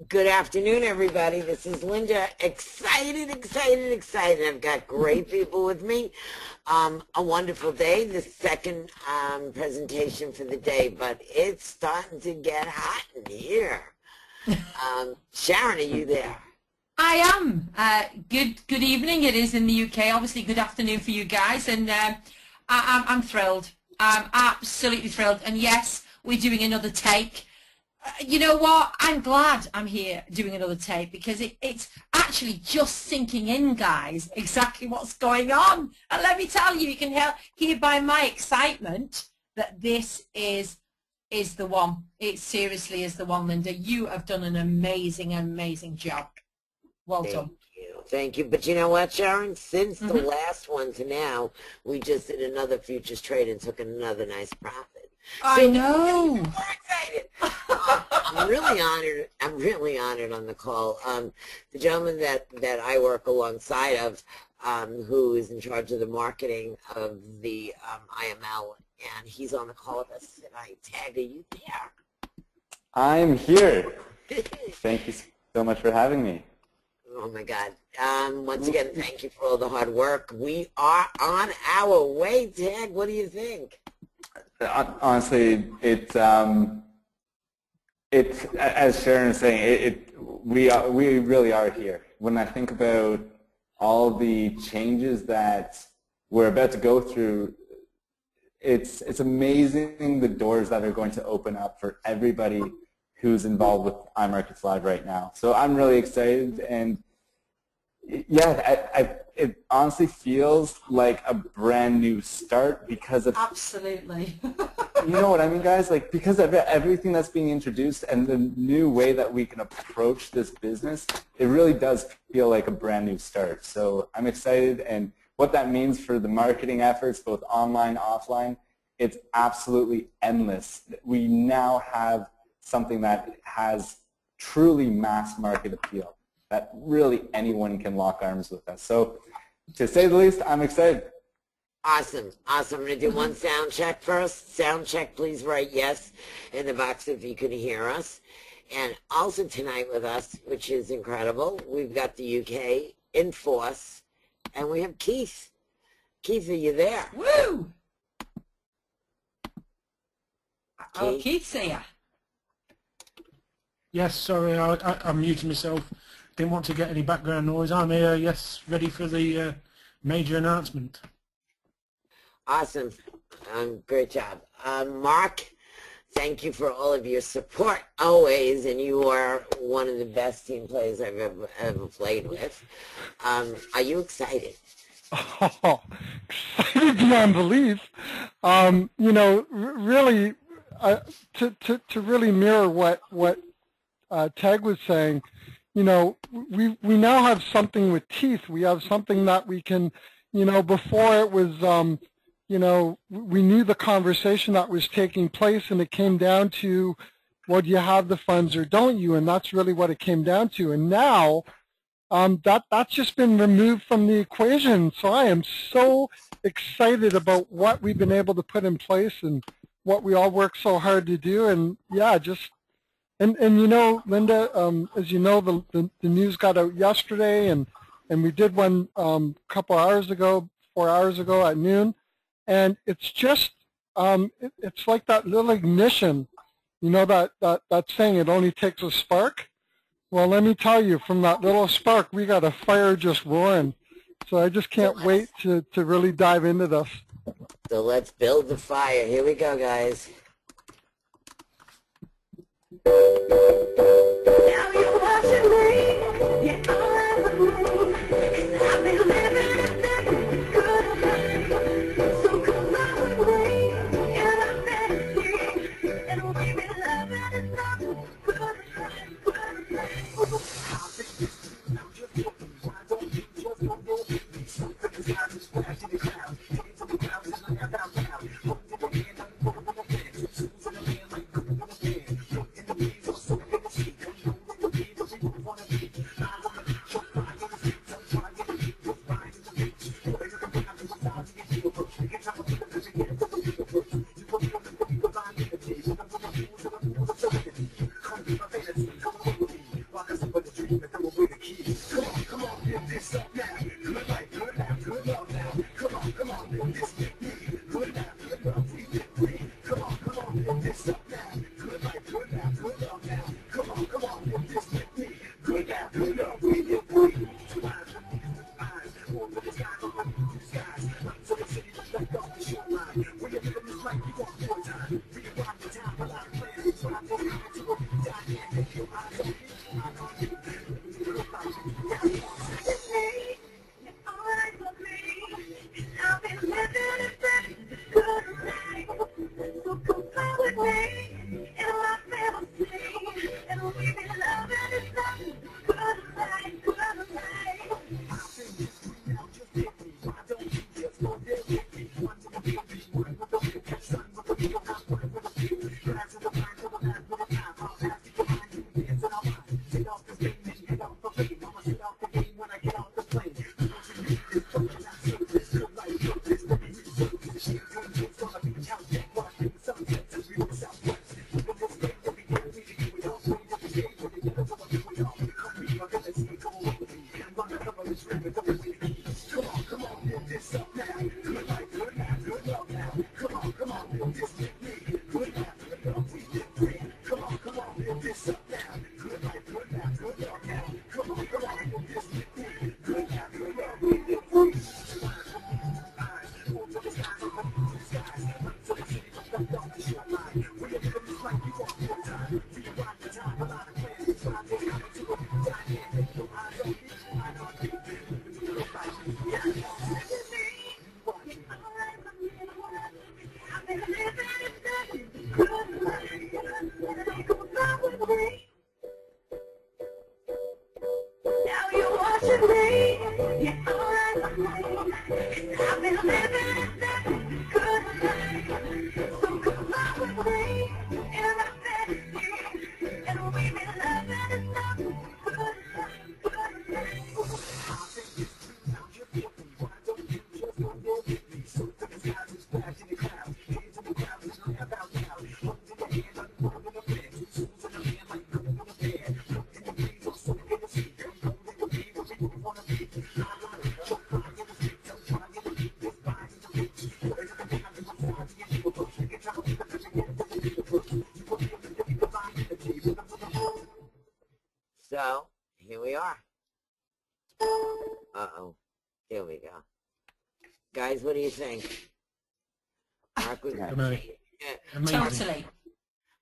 Good afternoon, everybody. This is Linda. Excited, excited, excited. I've got great people with me. A wonderful day, the second presentation for the day, but it's starting to get hot in here. Sharon, are you there? I am. Good evening. It is in the UK. Obviously, good afternoon for you guys, and I'm thrilled. I'm absolutely thrilled. And yes, we're doing another take. You know what? I'm glad I'm here doing another take because it's actually just sinking in, guys, exactly what's going on. And let me tell you, you can hear by my excitement that this is the one. It seriously is the one, Linda. You have done an amazing, amazing job. Well done. Thank you. But you know what, Sharon? Since the last one to now, we just did another futures trade and took another nice profit. I know. I'm excited. I'm really honored. I'm really honored on the call. The gentleman that I work alongside of, who is in charge of the marketing of the IML, and he's on the call with us. And I tag, are you there? I'm here. Thank you so much for having me. Oh my God. Once again, thank you for all the hard work. We are on our way, Tag. What do you think? Honestly, it's as Sharon is saying, we really are here. When I think about all the changes that we're about to go through, it's amazing the doors that are going to open up for everybody who's involved with iMarkets Live right now. So I'm really excited, and yeah, it honestly feels like a brand new start because of absolutely. You know what I mean, guys? Like, because of everything that's being introduced and the new way that we can approach this business, it really does feel like a brand new start. So I'm excited, and what that means for the marketing efforts, both online, offline, it's absolutely endless. We now have something that has truly mass market appeal, that really anyone can lock arms with us. So to say the least, I'm excited. Awesome. Awesome. I'm going to do one sound check first. Sound check, please write yes in the box if you can hear us. And also tonight with us, which is incredible, we've got the UK in force, and we have Keith. Keith, are you there? Woo! Oh, Keith's here. Yes, sorry, I'm muting myself. Didn't want to get any background noise. I'm here, yes, ready for the major announcement. Awesome. Great job. Mark, thank you for all of your support always, and you are one of the best team players I've ever played with. Are you excited? Oh, excited beyond belief. You know, really, to really mirror what Tag was saying, you know, we now have something with teeth. We have something that we can, you know, before it was, you know, we knew the conversation that was taking place, and it came down to, well, do you have the funds or don't you? And that's really what it came down to. And now that's just been removed from the equation. So I am so excited about what we've been able to put in place and what we all work so hard to do. And yeah, just and you know, Linda, as you know, the news got out yesterday, and we did one couple hours ago, 4 hours ago at noon, and it's just it's like that little ignition, you know, that saying, it only takes a spark. Well, let me tell you, from that little spark, we got a fire just roaring. So I just can't wait to really dive into this. So let's build the fire. Here we go, guys. Now you're watching me. Yeah, I've been living in that good. So come out with me, and I'm fantasy, and we be loving it so good. So, here we are. Uh-oh. Here we go. Guys, what do you think? Mark, we're Amazing. Totally.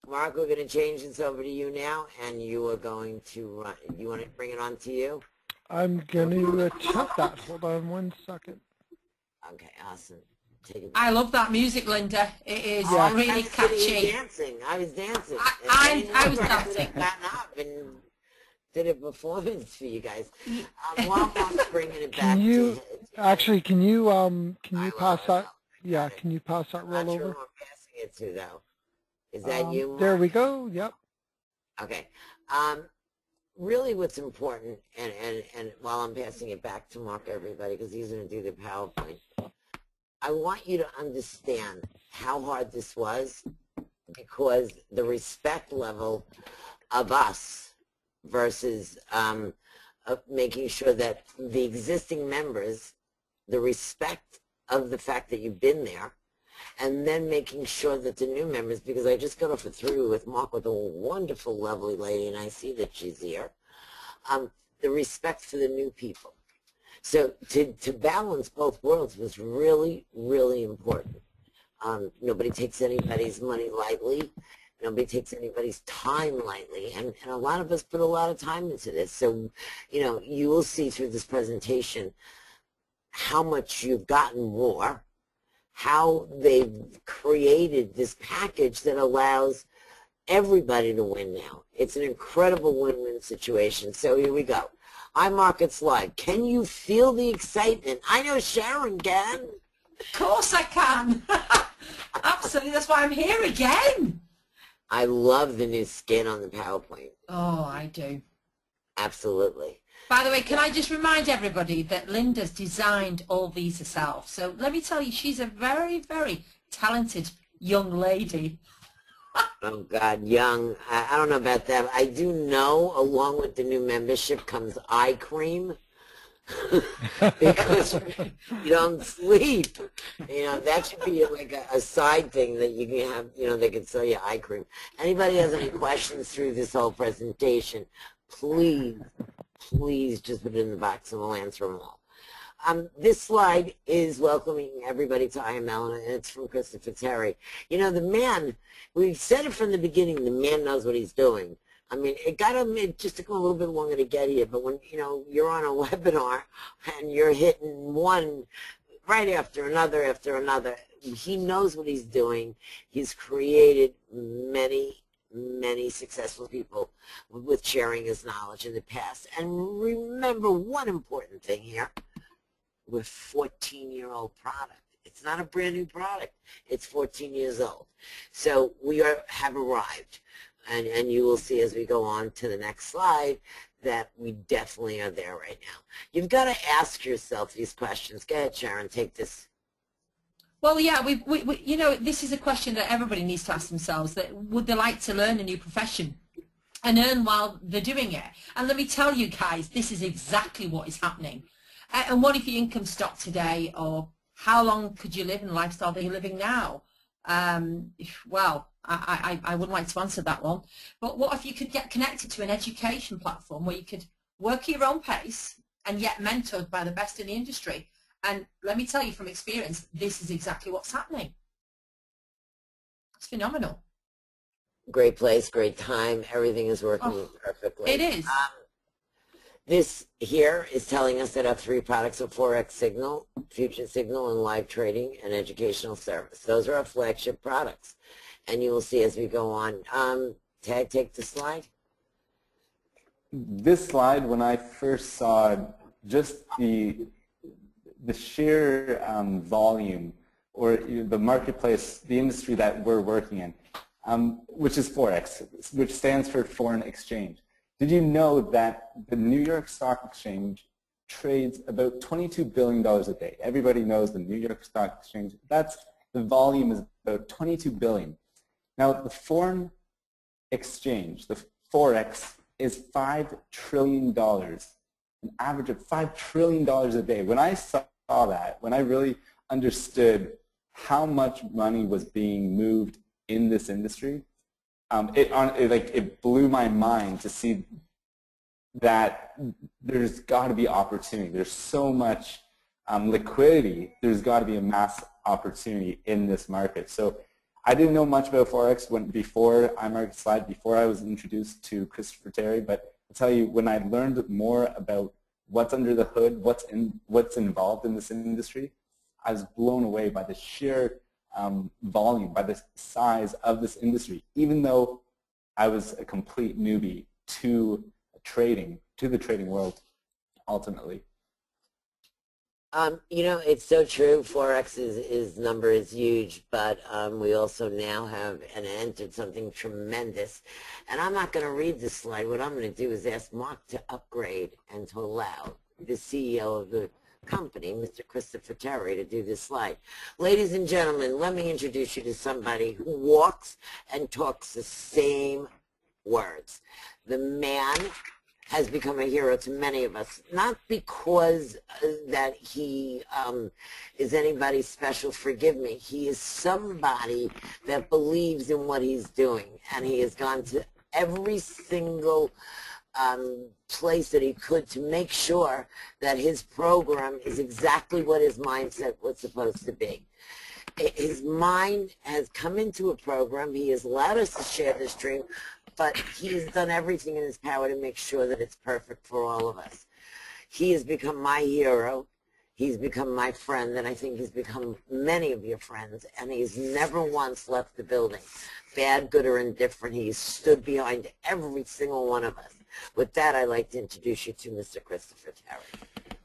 Mark, we're going to change this over to you now, and you are going to run. You want to bring it on to you? I'm going to attempt that. Hold on 1 second. Okay, awesome. Take it. I love that music, Linda. It is Yeah. really I was catchy. dancing. I was dancing. I was dancing. Gotten up and did a performance for you guys. While Mark's bringing it back Can you actually? Can you pass that? Yeah. got it. Can you pass that I'm not roll sure over? who I'm passing it to, though. Is that you, Mark? There we go. Yep. Okay. Really what's important, and while I'm passing it back to Mark, everybody, because he's going to do the PowerPoint, I want you to understand how hard this was, because the respect level of us versus making sure that the existing members, the respect of the fact that you've been there, and then making sure that the new members, because I just got off a through with Mark with a wonderful, lovely lady, and I see that she's here, the respect for the new people. So to balance both worlds was really, really important. Nobody takes anybody's money lightly. Nobody takes anybody's time lightly. And a lot of us put a lot of time into this. So, you know, you will see through this presentation how much you've gotten more, how they've created this package that allows everybody to win now. It's an incredible win-win situation. So here we go. iMarkets Live. Can you feel the excitement? I know Sharon can. Of course I can. Absolutely. That's why I'm here again. I love the new skin on the PowerPoint. Oh, I do. Absolutely. By the way, can I just remind everybody that Linda's designed all these herself. So let me tell you, she's a very, very talented young lady. Oh, God, young. I don't know about that. I do know, along with the new membership comes eye cream. Because you don't sleep. You know, that should be like a side thing that you can have, you know, they can sell you eye cream. Anybody has any questions through this whole presentation, please just put it in the box and we'll answer them all. This slide is welcoming everybody to IML, and it's from Christopher Terry. You know, the man, we've said it from the beginning, the man knows what he's doing. I mean, it just took him a little bit longer to get here, but when, you're on a webinar and you're hitting one right after another, he knows what he's doing. He's created many successful people with sharing his knowledge in the past. And remember one important thing here, with 14-year-old product. It's not a brand new product. It's 14 years old. So we have arrived. And you will see as we go on to the next slide that we definitely are there right now. You've got to ask yourself these questions. Go ahead, Sharon, take this. Well, yeah, this is a question that everybody needs to ask themselves, that would they like to learn a new profession and earn while they're doing it? And let me tell you guys, this is exactly what is happening. And what if your income stopped today, or how long could you live in the lifestyle that you're living now? Well, I wouldn't like to answer that one. But what if you could get connected to an education platform where you could work at your own pace and yet mentored by the best in the industry? And let me tell you from experience, this is exactly what's happening. It's phenomenal. Great place, great time. Everything is working perfectly. It is. This here is telling us that our 3 products are Forex Signal, Future Signal, and Live Trading and Educational Service. Those are our flagship products. And you will see as we go on. Tag, take the slide. This slide, when I first saw just the sheer volume, or the marketplace, the industry that we're working in, which is Forex, which stands for foreign exchange. Did you know that the New York Stock Exchange trades about $22 billion a day? Everybody knows the New York Stock Exchange. The volume is about $22 billion. Now, the foreign exchange, the Forex, is $5 trillion, an average of $5 trillion a day. When I saw that, when I really understood how much money was being moved in this industry, it blew my mind to see that there's got to be opportunity. There's so much liquidity. There's got to be a mass opportunity in this market. So I didn't know much about Forex before iMarket Slide, before I was introduced to Christopher Terry, but I'll tell you, when I learned more about what's under the hood, what's involved in this industry, I was blown away by the sheer volume, by the size of this industry, even though I was a complete newbie to the trading world, ultimately. It's so true. Forex's number is huge, but we also now have entered something tremendous. And I'm not going to read this slide. What I'm going to do is ask Mark to upgrade and to allow the CEO of the company, Mr. Christopher Terry, to do this slide. Ladies and gentlemen, let me introduce you to somebody who walks and talks the same words. The man has become a hero to many of us, not because that he is anybody special, forgive me. He is somebody that believes in what he's doing, and he has gone to every single place that he could to make sure that his program is exactly what his mindset was supposed to be. His mind has come into a program. He has allowed us to share this dream, but he has done everything in his power to make sure that it's perfect for all of us. He has become my hero. He's become my friend, and I think he's become many of your friends, and he's never once left the building. Bad, good, or indifferent, he's stood behind every single one of us. With that, I'd like to introduce you to Mr. Christopher Terry.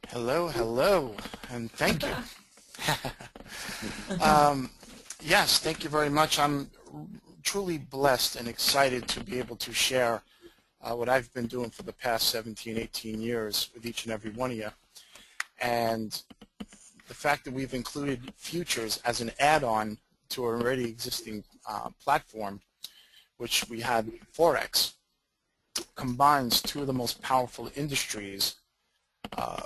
Hello, and thank you. Yes, thank you very much. I'm truly blessed and excited to be able to share what I've been doing for the past 17, 18 years with each and every one of you. And the fact that we've included futures as an add-on to an already existing platform, which we had Forex, combines two of the most powerful industries,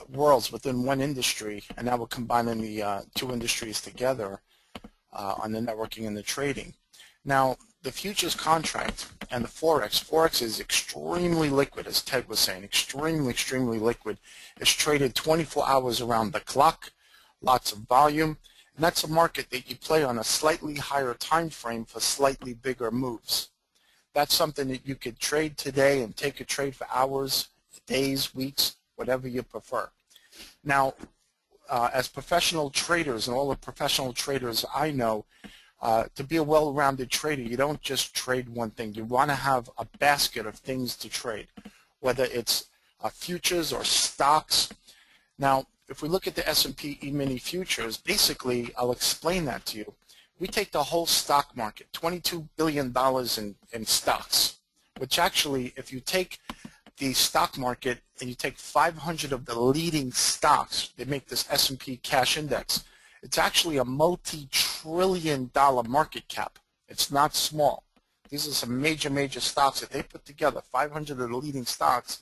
worlds within one industry, and now we're combining the two industries together on the networking and the trading. Now, the futures contract and the Forex is extremely liquid, as Ted was saying, extremely liquid. It's traded 24 hours around the clock, lots of volume, and that's a market that you play on a slightly higher time frame for slightly bigger moves. That's something that you could trade today and take a trade for hours, days, weeks, whatever you prefer. Now, as professional traders and all the professional traders I know, to be a well-rounded trader, you don't just trade one thing. You want to have a basket of things to trade, whether it's futures or stocks. Now, if we look at the S&P E-mini futures, basically, I'll explain that to you. We take the whole stock market, $22 billion in stocks, which actually, if you take the stock market and you take 500 of the leading stocks that make this S&P cash index, it's actually a multi-trillion-dollar market cap. It's not small. These are some major, major stocks that they put together, 500 of the leading stocks,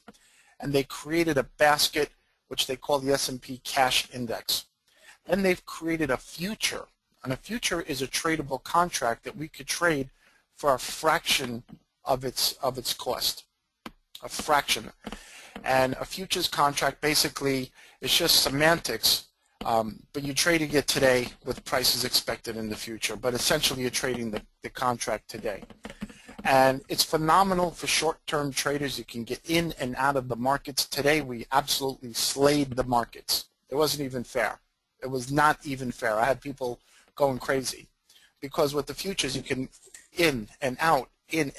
and they created a basket which they call the S&P cash index. Then they've created a future, and a future is a tradable contract that we could trade for a fraction of its cost, a fraction. And a futures contract basically is just semantics, but you're trading it today with prices expected in the future, but essentially you're trading the contract today. And it's phenomenal for short-term traders. You can get in and out of the markets. Today we absolutely slayed the markets. It wasn't even fair. It was not even fair. I had people going crazy because with the futures you can in and out, and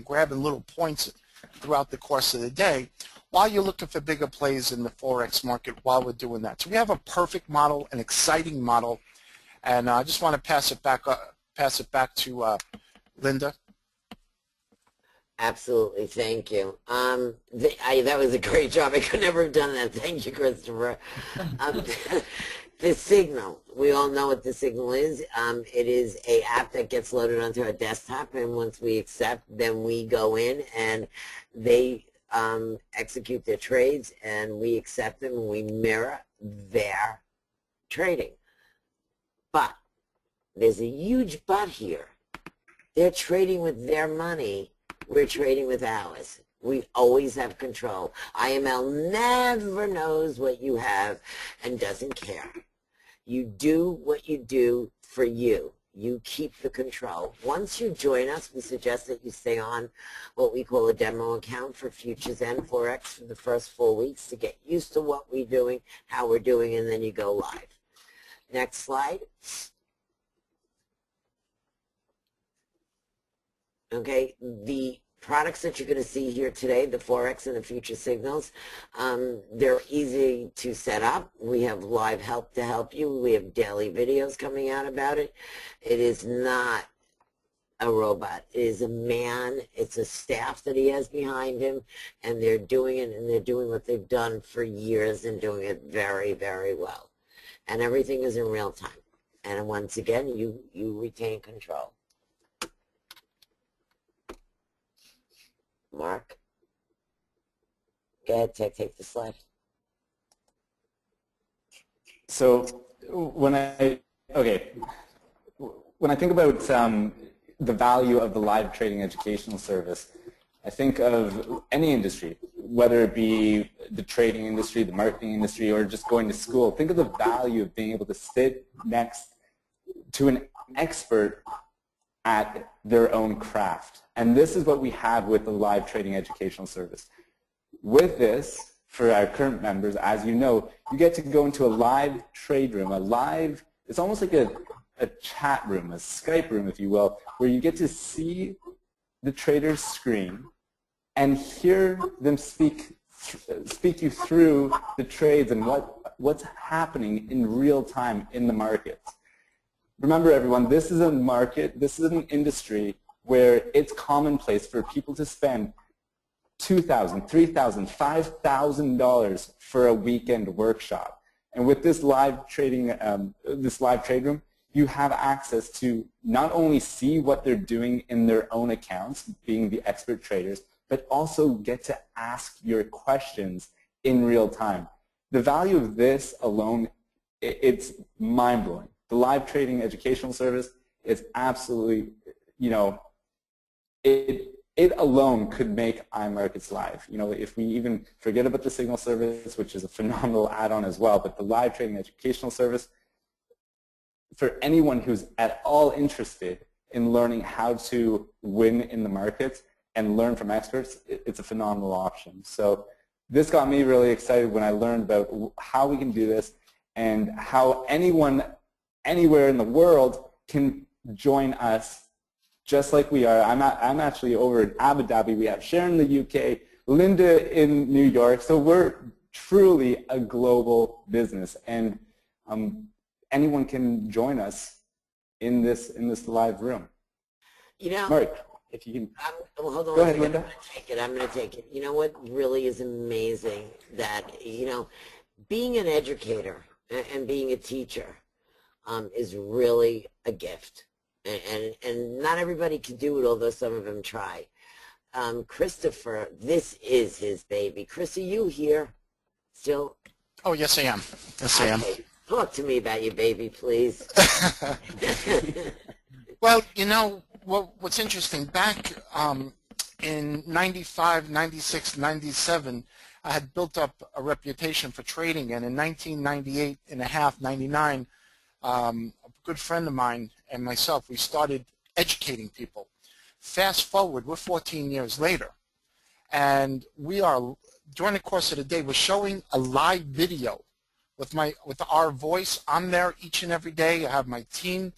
grabbing little points throughout the course of the day while you're looking for bigger plays in the Forex market while we're doing that. So we have a perfect model, an exciting model, and I just want to pass it back to Linda. Absolutely, thank you. That was a great job. I could never have done that. Thank you, Christopher. The Signal, we all know what the Signal is. It is an app that gets loaded onto our desktop, and once we accept, then we go in and they execute their trades, and we accept them, and we mirror their trading. But there's a huge but here. They're trading with their money. We're trading with ours. We always have control. IML never knows what you have and doesn't care. You do what you do for you. You keep the control. Once you join us, we suggest that you stay on what we call a demo account for futures and Forex for the first 4 weeks to get used to what we're doing, how we're doing, and then you go live. Next slide. Okay, the products that you're going to see here today, the Forex and the future signals, they're easy to set up. We have live help to help you. We have daily videos coming out about it. It is not a robot. It is a man. It's a staff that he has behind him, and they're doing it, and they're doing what they've done for years and doing it very, very well. And everything is in real time. And once again, you retain control. Mark, go ahead, take the slide. So when I think about the value of the live trading educational service, I think of any industry, whether it be the trading industry, the marketing industry, or just going to school. Think of the value of being able to sit next to an expert at their own craft. And this is what we have with the live trading educational service. With this, for our current members, as you know, you get to go into a live trade room, it's almost like a chat room, a Skype room, if you will, where you get to see the trader's screen and hear them speak you through the trades and what's happening in real time in the markets. Remember, everyone, this is a market, this is an industry where it's commonplace for people to spend $2,000, $3,000, $5,000 for a weekend workshop. And with this live trading, this live trade room, you have access to not only see what they're doing in their own accounts, being the expert traders, but also get to ask your questions in real time. The value of this alone, it's mind-blowing. The live trading educational service is absolutely, you know, it alone could make iMarkets live. You know, if we even forget about the Signal service, which is a phenomenal add-on as well, but the live trading educational service, for anyone who's at all interested in learning how to win in the markets, and learn from experts, it's a phenomenal option. So this got me really excited when I learned about how we can do this and how anyone anywhere in the world can join us just like we are. I'm actually over in Abu Dhabi. We have Sharon in the UK, Linda in New York. So we're truly a global business, and anyone can join us in this live room. You know, Mark, if you can. Well, hold on. Go ahead, Linda. I'm going to take it. You know what really is amazing? That, you know, being an educator and being a teacher is really a gift. And not everybody can do it, although some of them try. Christopher, this is his baby. Chris, are you here still? Oh, yes, I am. Yes, I am. Okay. Talk to me about your baby, please. Well, you know, what's interesting, back in 95, 96, 97, I had built up a reputation for trading, and in 1998 and a half, 99, a good friend of mine and myself, we started educating people. Fast forward, we're 14 years later, and we are, during the course of the day, we're showing a live video with our voice. I'm there each and every day. I have my team,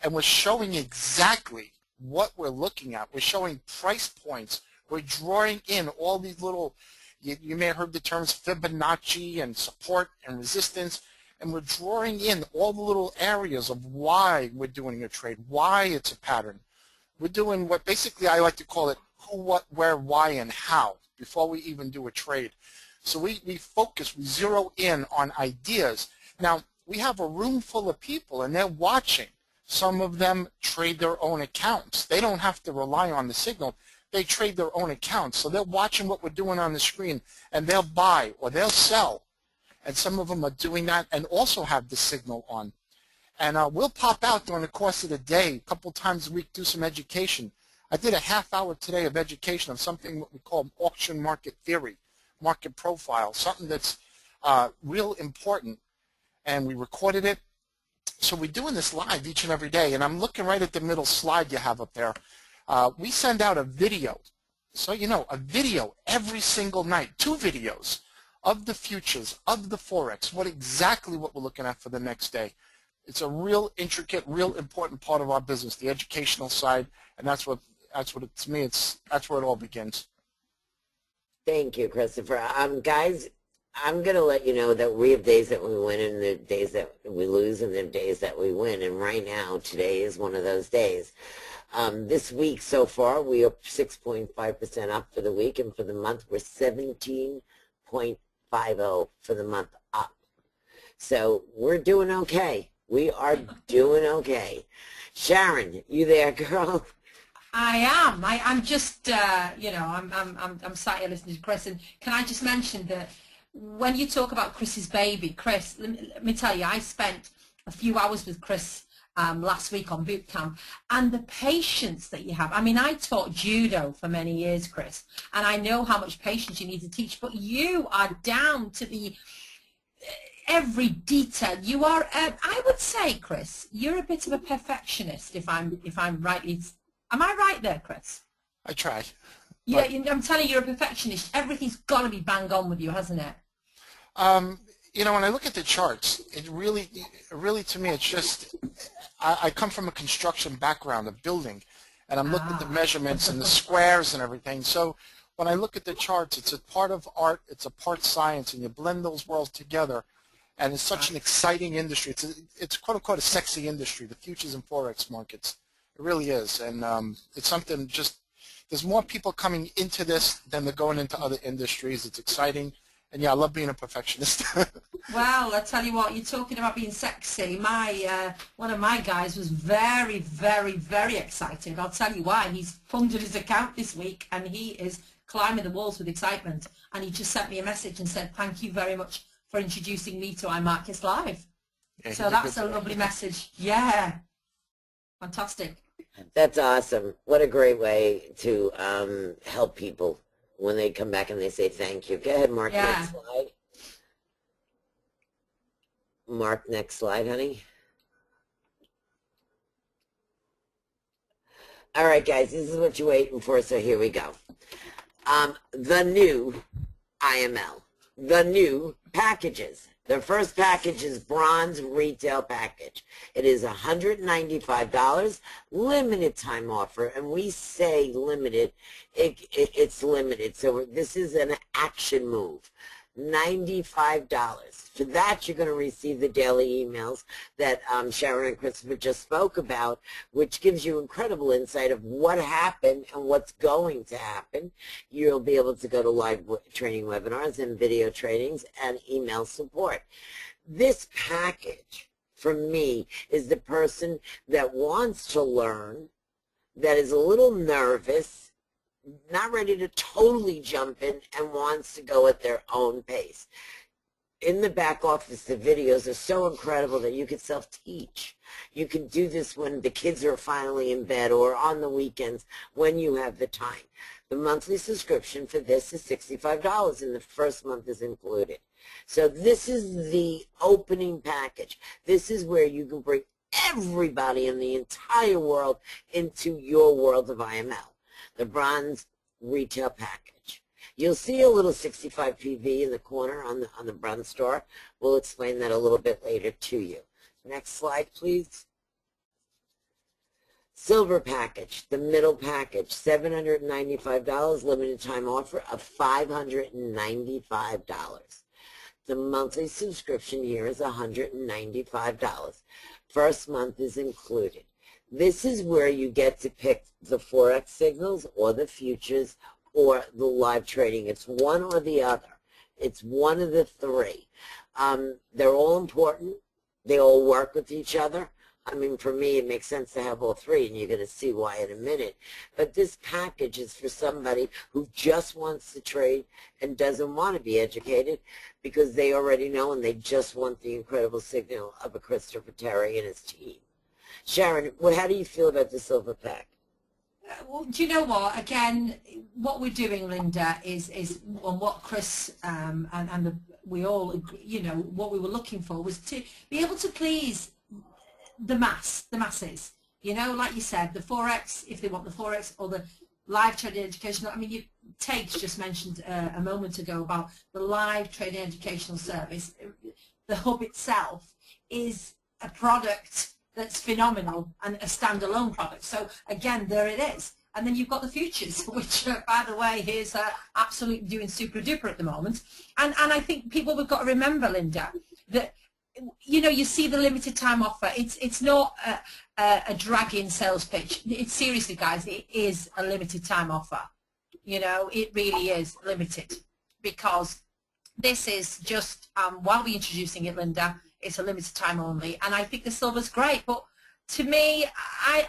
and we're showing exactly what we're looking at. We're showing price points. We're drawing in all these little, you may have heard the terms Fibonacci and support and resistance, and we're drawing in all the little areas of why we're doing a trade, why it's a pattern. We're doing what basically I like to call it who, what, where, why, and how before we even do a trade. So we focus, we zero in on ideas. Now, we have a room full of people, and they're watching. Some of them trade their own accounts. They don't have to rely on the signal. They trade their own accounts. So they're watching what we're doing on the screen, and they'll buy or they'll sell. And some of them are doing that and also have the signal on. And we'll pop out during the course of the day, a couple times a week, do some education. I did a half-hour today of education of something what we call auction market theory, market profile, something that's real important. And we recorded it. So we're doing this live each and every day. And I'm looking right at the middle slide you have up there. We send out a video. So you know, a video every single night, 2 videos of the futures, of the Forex, exactly what we're looking at for the next day. It's a real intricate, real important part of our business, the educational side, and that's what to me, that's where it all begins. Thank you, Christopher. Guys, I'm going to let you know that we have days that we win and the days that we lose and the days that we win. And right now, today is one of those days. This week so far, we are 6.5% up for the week, and for the month, we're 17.50 for the month up. So we're doing okay. We are doing okay. Sharon, you there, girl? I am. I'm just, you know, I'm sat here listening to Chris, and can I just mention that when you talk about Chris's baby, Chris, let me tell you, I spent a few hours with Chris last week on boot camp, and the patience that you have. I mean, I taught judo for many years, Chris, and I know how much patience you need to teach, but you are down to the every detail. You are, I would say, Chris, you're a bit of a perfectionist, if I'm rightly. Am I right there, Chris? I try. Yeah, I'm telling you, you're a perfectionist. Everything's got to be bang on with you, hasn't it? You know, when I look at the charts, it really to me, it's just, I come from a construction background, of building, and I'm looking at the measurements and the squares and everything. So when I look at the charts, it's a part of art, it's a part science, and you blend those worlds together, and it's such an exciting industry. It's quote-unquote a sexy industry, the futures and Forex markets. It really is, and it's something just, there's more people coming into this than they're going into other industries. It's exciting. And yeah, I love being a perfectionist. Well, I tell you what, you're talking about being sexy. One of my guys was very, very, very excited. I'll tell you why. He's funded his account this week, and he is climbing the walls with excitement. And he just sent me a message and said, "Thank you very much for introducing me to iMarkets Live." Yeah, so that's a lovely message. Yeah, fantastic. That's awesome. What a great way to help people when they come back and they say thank you. Go ahead, Mark. Yeah. Next slide. Mark, next slide, honey. All right, guys, this is what you're waiting for, so here we go. The new IML, the new packages. The first package is bronze retail package. It is $195, limited time offer, and we say limited, it's limited. So this is an action move. $95. For that, you're going to receive the daily emails that Sharon and Christopher just spoke about, which gives you incredible insight of what happened and what's going to happen. You'll be able to go to live training webinars and video trainings and email support. This package, for me, is the person that wants to learn, that is a little nervous, not ready to totally jump in, and wants to go at their own pace. In the back office, the videos are so incredible that you can self-teach. You can do this when the kids are finally in bed or on the weekends when you have the time. The monthly subscription for this is $65, and the first month is included. So this is the opening package. This is where you can bring everybody in the entire world into your world of IML. The bronze retail package. You'll see a little 65 PV in the corner on the bronze store. We'll explain that a little bit later to you. Next slide, please. Silver package, the middle package, $795, limited time offer of $595. The monthly subscription here is $195. First month is included. This is where you get to pick the Forex signals or the futures or the live trading. It's one or the other. It's one of the three. They're all important. They all work with each other. I mean, for me, it makes sense to have all three, and you're going to see why in a minute. But this package is for somebody who just wants to trade and doesn't want to be educated because they already know and they just want the incredible signal of a Christopher Terry and his team. Sharon, how do you feel about the silver pack? Well, do you know what? Again, what we're doing, Linda, is on what Chris we all, you know, what we were looking for was to be able to please the masses. You know, like you said, the Forex, if they want the Forex, or the live trading educational. I mean, Tate's just mentioned a moment ago about the live trading educational service. The hub itself is a product that's phenomenal and a standalone product. So again, there it is. And then you've got the futures, which, by the way, is absolutely doing super duper at the moment. And I think people have got to remember, Linda, that, you know, you see the limited time offer. It's not a dragging sales pitch. It's seriously, guys, it is a limited time offer. You know, it really is limited, because this is just while we're introducing it, Linda, it's a limited time only. And I think the silver's great, but to me, I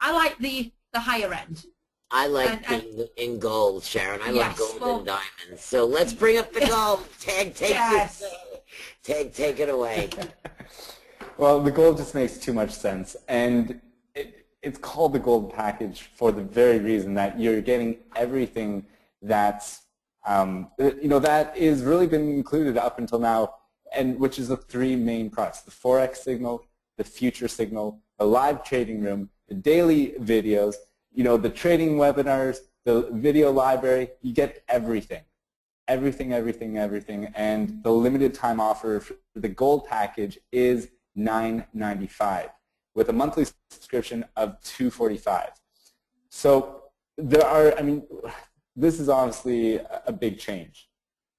like the higher end. I like being in gold, Sharon. I love gold and diamonds. So let's bring up the gold. Take it away. Well, the gold just makes too much sense, and it's called the gold package for the very reason that you're getting everything that's you know, that is really been included up until now, and which is the three main products: the Forex signal, the future signal, the live trading room, the daily videos, you know, the trading webinars, the video library. You get everything. Everything, and the limited time offer for the gold package is $995 with a monthly subscription of $245. So there are, I mean, this is obviously a big change.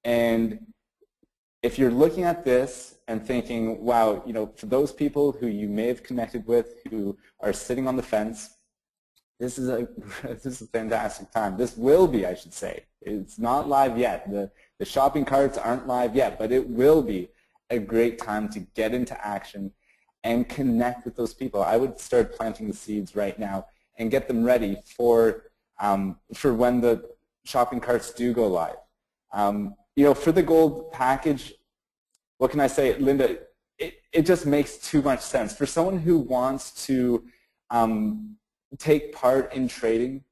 And if you're looking at this and thinking, wow, you know, for those people who you may have connected with who are sitting on the fence, this is a fantastic time. This will be, I should say. It's not live yet. The shopping carts aren't live yet, but it will be a great time to get into action and connect with those people. I would start planting the seeds right now and get them ready for when the shopping carts do go live. You know, for the gold package, what can I say, Linda? It just makes too much sense for someone who wants to take part in trading.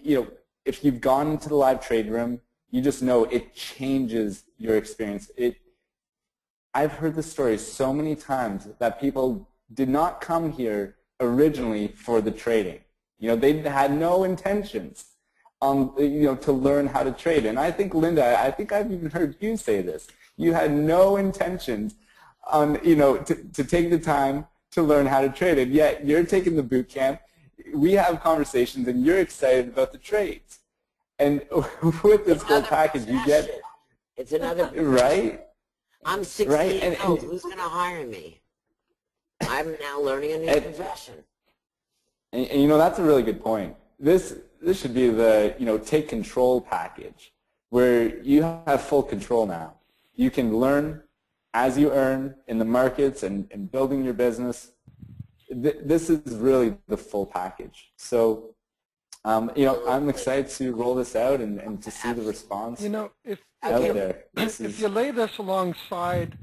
You know, if you've gone into the live trade room, you just know it changes your experience. I've heard the stories so many times that people did not come here originally for the trading. They had no intentions to learn how to trade. And I think, Linda, I think I've even heard you say this. You had no intentions to take the time to learn how to trade, and yet you're taking the boot camp. We have conversations, and you're excited about the trades. And with this whole package, you get it's another right. I'm 16 right? years old. Who's going to hire me? I'm now learning a new profession. And that's a really good point. This should be the take control package, where you have full control now. You can learn as you earn in the markets and building your business. This is really the full package. So, I'm excited to roll this out and to see the response If out there. if you lay this alongside,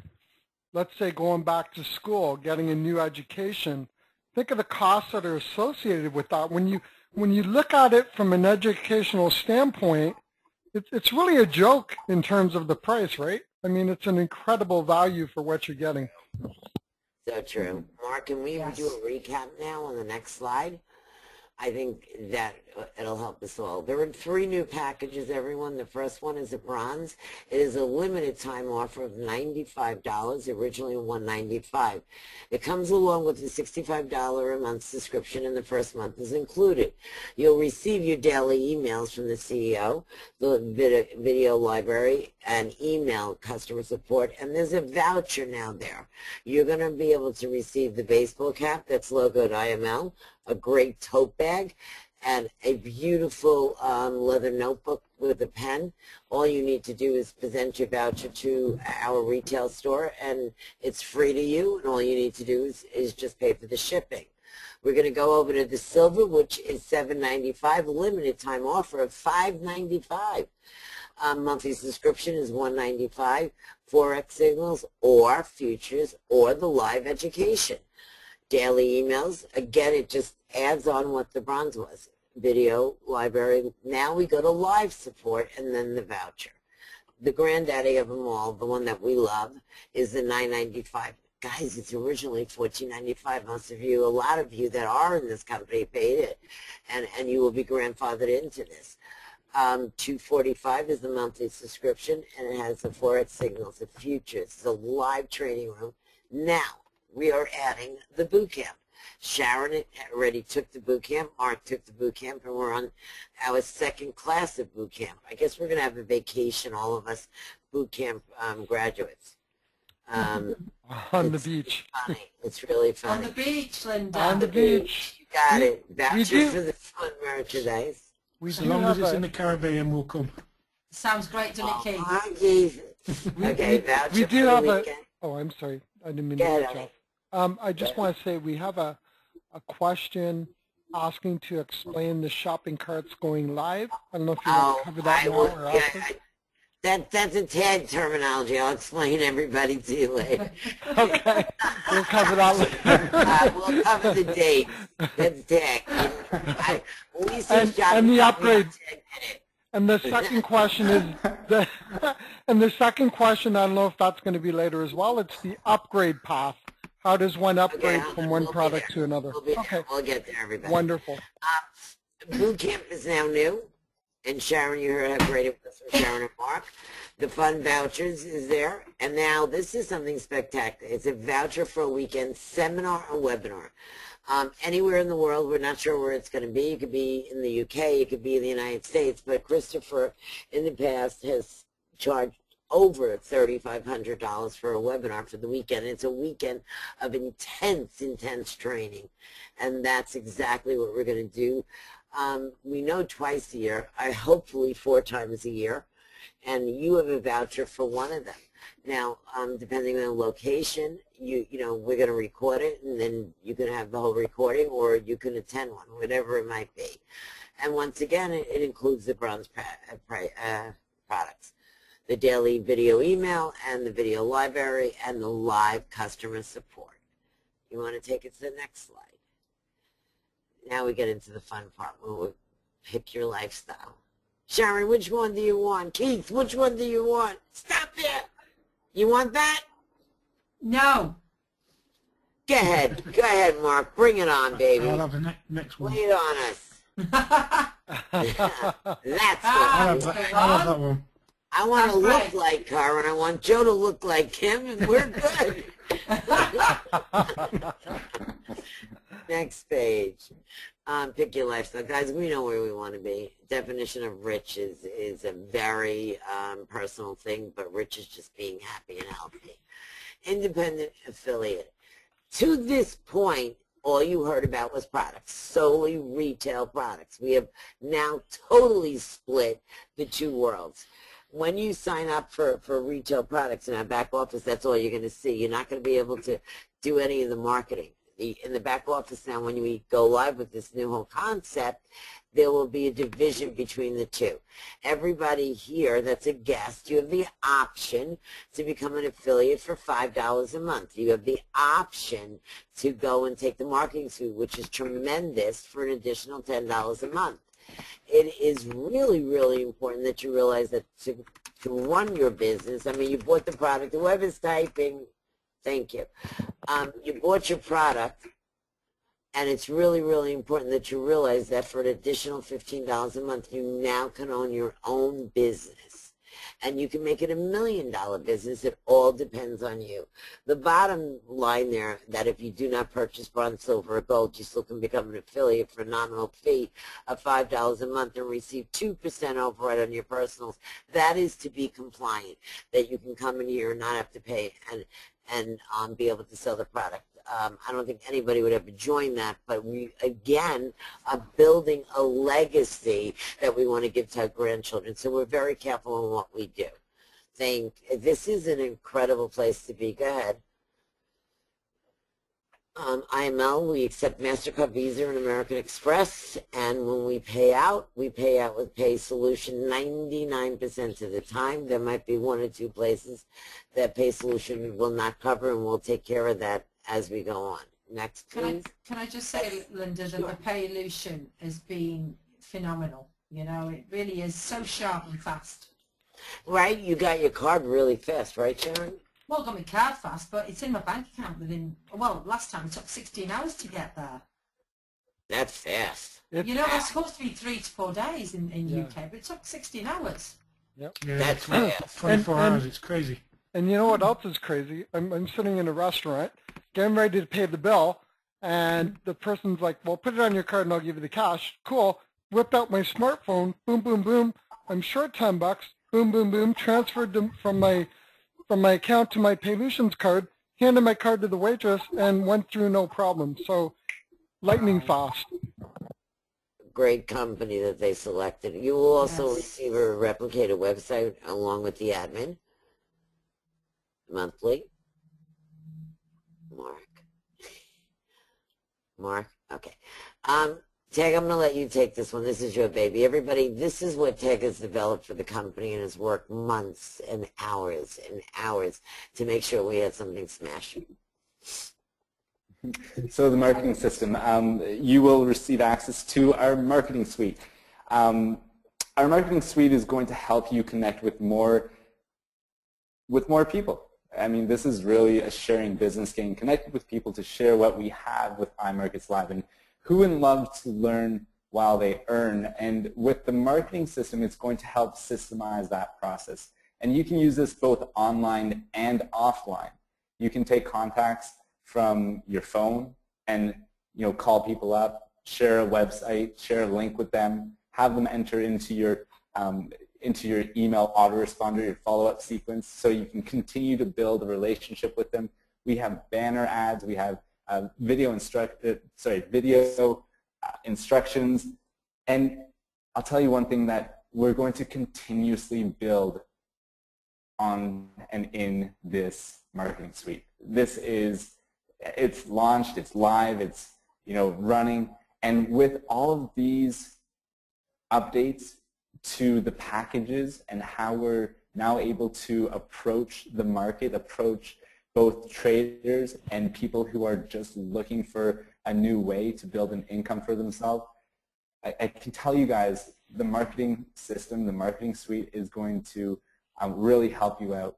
let's say, going back to school, getting a new education, think of the costs that are associated with that. When you look at it from an educational standpoint, it's really a joke in terms of the price, right? I mean, it's an incredible value for what you're getting. So true. Mark, can we do a recap now on the next slide? I think that it'll help us all. There are 3 new packages, everyone. The first one is a bronze. It is a limited time offer of $95, originally $195. It comes along with a $65 a month subscription, and the first month is included. You'll receive your daily emails from the CEO, the video library, and email customer support, and there's a voucher now there. You're going to be able to receive the baseball cap that's logoed IML, a great tote bag, and a beautiful leather notebook with a pen. All you need to do is present your voucher to our retail store, and it's free to you, and all you need to do is just pay for the shipping. We're going to go over to the silver, which is $7.95, a limited time offer of $5.95. Monthly subscription is $195, Forex signals or futures or the live education. Daily emails, again, it just adds on what the bronze was. Video, library, now we go to live support and then the voucher. The granddaddy of them all, the one that we love, is the $9.95. Guys, it's originally $14.95. Most of you, a lot of you that are in this company paid it, and you will be grandfathered into this. $245 is the monthly subscription, and it has the Forex signals, the futures, the live trading room. Now, we are adding the boot camp. Sharon already took the boot camp. Mark took the boot camp, and we're on our second class of boot camp. I guess we're going to have a vacation, all of us boot camp graduates. On the beach. Funny. It's really funny. On the beach, Linda. On the beach. You got it. Voucher for the fun merchandise. As long as it's in the Caribbean, we'll come. Sounds great, doesn't it, Keith? Jesus. Okay, voucher We do for have the a. weekend. Oh, I'm sorry. I didn't mean Go to ahead, cut you Ellie. off. I just want to say we have a question asking to explain the shopping carts going live. I don't know if you want to cover that now or after. That's a tag terminology. I'll explain everybody to you later. Okay, we'll cover that later. We'll cover the dates. That's tag. We say And shopping the cart, upgrade. we don't tag it. And the second question is, and the second question, I don't know if that's going to be later as well, it's the upgrade path. How does one upgrade from one product to another? We'll be there. Okay, We'll get there, everybody. wonderful. Boot camp is now new, and Sharon, you heard how great it was from Sharon and Mark. The fun vouchers is there, and now this is something spectacular. It's a voucher for a weekend seminar or webinar. Anywhere in the world, we're not sure where it's going to be. It could be in the UK, it could be in the United States, but Christopher in the past has charged over $3,500 for a webinar for the weekend. It's a weekend of intense training, and that's exactly what we're going to do. We know twice a year, hopefully 4 times a year, and you have a voucher for one of them. Now, depending on the location, you know, we're going to record it, and then you can have the whole recording, or you can attend one, whatever it might be. And once again, it includes the bronze products, the daily video email, and the video library, and the live customer support. You want to take it to the next slide? Now we get into the fun part where we pick your lifestyle. Sharon, which one do you want? Keith, which one do you want? Stop it! You want that? No. Go ahead, Mark. Bring it on, baby. I'll have the next one. Lay it on us. That's I'll what have that one. I want to That's look right. like her, and I want Joe to look like him, and we're good. Next page. Pick your lifestyle. Guys, we know where we want to be. Definition of rich is a very personal thing, but rich is just being happy and healthy. Independent affiliate. To this point, all you heard about was products, solely retail products. We have now totally split the two worlds. When you sign up for retail products in our back office, that's all you're going to see. You're not going to be able to do any of the marketing. In the back office now, when we go live with this new whole concept, there will be a division between the two. Everybody here that's a guest, you have the option to become an affiliate for $5 a month. You have the option to go and take the marketing suite, which is tremendous, for an additional $10 a month. It is really, really important that you realize that to run your business, I mean, you bought the product, whoever's typing, thank you. You bought your product, and it's really, really important that you realize that for an additional $15 a month, you now can own your own business. And you can make it $1 million business. It all depends on you. The bottom line there, that if you do not purchase bronze, silver, or gold, you still can become an affiliate for a nominal fee of $5 a month and receive 2% override on your personals. That is to be compliant, that you can come in here and not have to pay and be able to sell the product. I don't think anybody would ever join that, but we, again, are building a legacy that we want to give to our grandchildren. So we're very careful in what we do. This is an incredible place to be. Go ahead. IML, we accept MasterCard, Visa, and American Express, and when we pay out with Pay Solution 99% of the time. There might be 1 or 2 places that Pay Solution will not cover, and we'll take care of that as we go on. Next, please. Can I just say, Linda, that the Payolution has been phenomenal. You know, it really is so sharp and fast. Right? You got your card really fast, right, Sharon? Well, I got my card fast, but it's in my bank account within, well, last time it took 16 hours to get there. That's fast. You know, it's supposed to be 3 to 4 days in UK, but it took 16 hours. Yep. Yeah, That's fast. 24 hours, it's crazy. And you know what else is crazy? I'm sitting in a restaurant, getting ready to pay the bill, and the person's like, well, put it on your card and I'll give you the cash. Cool. Whipped out my smartphone, boom, boom, boom. I'm short $10, boom, boom, boom. Transferred them from my account to my Paylutions card, handed my card to the waitress, and went through no problem. So lightning fast. Great company that they selected. You will also Yes. receive a replicated website along with the admin monthly. Mark, okay. Teg, I'm going to let you take this one. This is your baby. Everybody, this is what Teg has developed for the company and has worked months and hours to make sure we had something smashing. So the marketing system, you will receive access to our marketing suite. Our marketing suite is going to help you connect with more people. I mean, this is really a sharing business, getting connected with people to share what we have with iMarkets Live. And who wouldn't love to learn while they earn? And with the marketing system, it's going to help systemize that process. And you can use this both online and offline. You can take contacts from your phone and call people up, share a website, share a link with them, have them enter into your email autoresponder, your follow-up sequence, so you can continue to build a relationship with them. We have banner ads, we have video instructions, and I'll tell you one thing that we're going to continuously build on and in this marketing suite. It's launched, it's live, it's running, and with all of these updates to the packages and how we're now able to approach the market, approach both traders and people who are just looking for a new way to build an income for themselves, I can tell you guys the marketing system, the marketing suite is going to really help you out.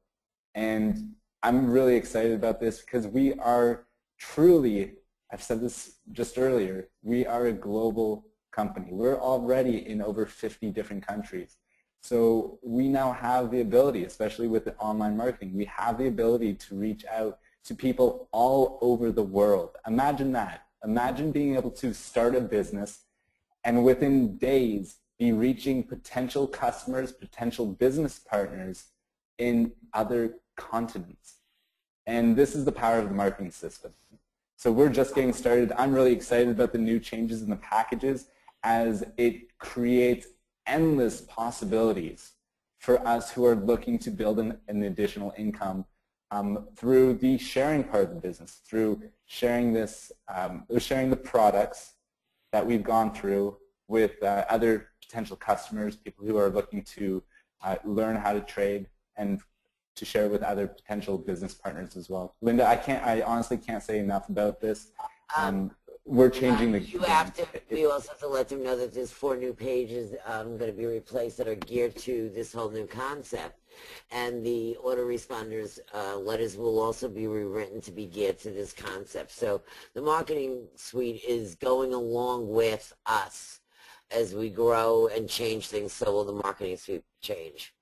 And I'm really excited about this because we are truly, I've said this just earlier, we are a global company. We're already in over 50 different countries. So we now have the ability, especially with the online marketing, we have the ability to reach out to people all over the world. Imagine that. Imagine being able to start a business and within days be reaching potential customers, potential business partners in other continents. And this is the power of the marketing system. So we're just getting started. I'm really excited about the new changes in the packages as it creates endless possibilities for us who are looking to build an additional income through the sharing part of the business, through sharing this, sharing the products that we've gone through with other potential customers, people who are looking to learn how to trade, and to share with other potential business partners as well. Linda, I honestly can't say enough about this. We're changing the game. We also have to let them know that there's 4 new pages going to be replaced that are geared to this whole new concept. And the autoresponders letters will also be rewritten to be geared to this concept. So the marketing suite is going along with us as we grow and change things, so will the marketing suite change.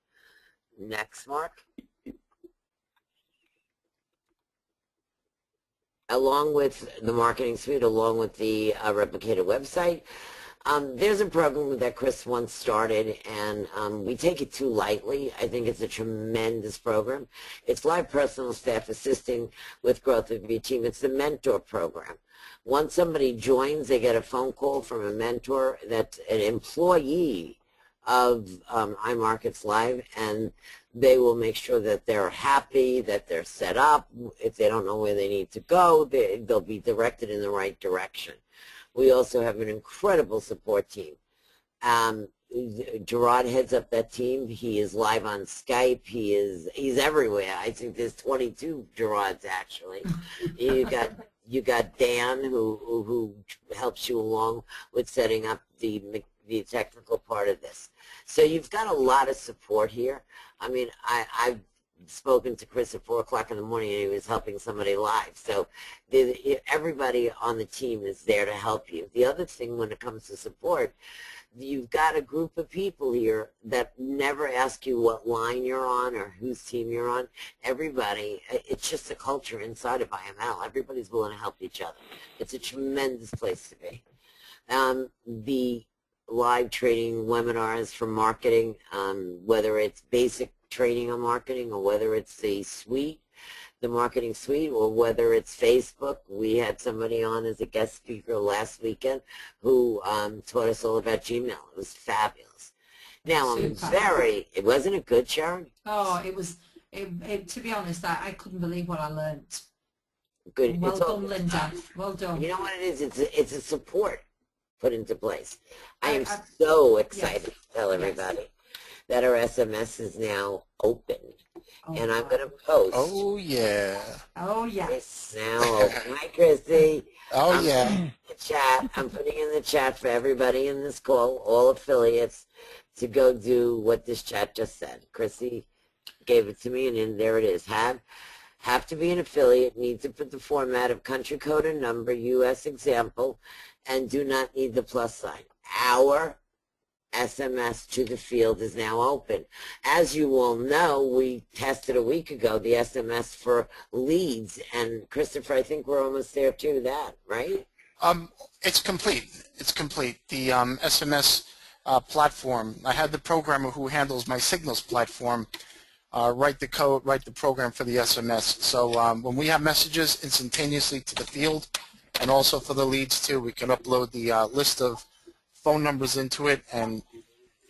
Next, Mark. Along with the marketing suite, along with the replicated website, there's a program that Chris once started, and we take it too lightly. I think it's a tremendous program. It's live personal staff assisting with growth of your team. It's the mentor program. Once somebody joins, they get a phone call from a mentor that's an employee of iMarkets Live, and they will make sure that they're happy, that they're set up. If they don't know where they need to go, they'll be directed in the right direction. We also have an incredible support team. Gerard heads up that team. He is live on Skype. He's everywhere. I think there's 22 Gerards actually. You got Dan who helps you along with setting up the technical part of this. So you've got a lot of support here. I mean, I've spoken to Chris at 4 o'clock in the morning and he was helping somebody live. So everybody on the team is there to help you. The other thing when it comes to support, you've got a group of people here that never ask you what line you're on or whose team you're on. Everybody, it's just a culture inside of IML. Everybody's willing to help each other. It's a tremendous place to be. The live training webinars for marketing, whether it's basic training on marketing or whether it's the suite, the marketing suite, or whether it's Facebook. We had somebody on as a guest speaker last weekend who taught us all about Gmail. It was fabulous. Now, it wasn't a good, Sharon? Oh, it was, to be honest, I couldn't believe what I learned. Good. Well done, Linda. Well done. You know what it is? It's a support put into place. I am so excited to tell everybody that our SMS is now open. And I'm going to post. Oh, yeah. Oh, yes. It's now open. Hi, Chrissy. Oh, yeah. In the chat. I'm putting in the chat for everybody in this call, all affiliates, to go do what this chat just said. Chrissy gave it to me, and then there it is. Have to be an affiliate, need to put the format of country code and number, U.S. example, and do not need the plus sign. Our SMS to the field is now open. As you all know, we tested a week ago the SMS for leads, and Christopher, I think we're almost there to that, right? It's complete. It's complete. The SMS platform, I had the programmer who handles my Signals platform write the code, write the program for the SMS. So when we have messages instantaneously to the field, and also for the leads too, we can upload the list of phone numbers into it and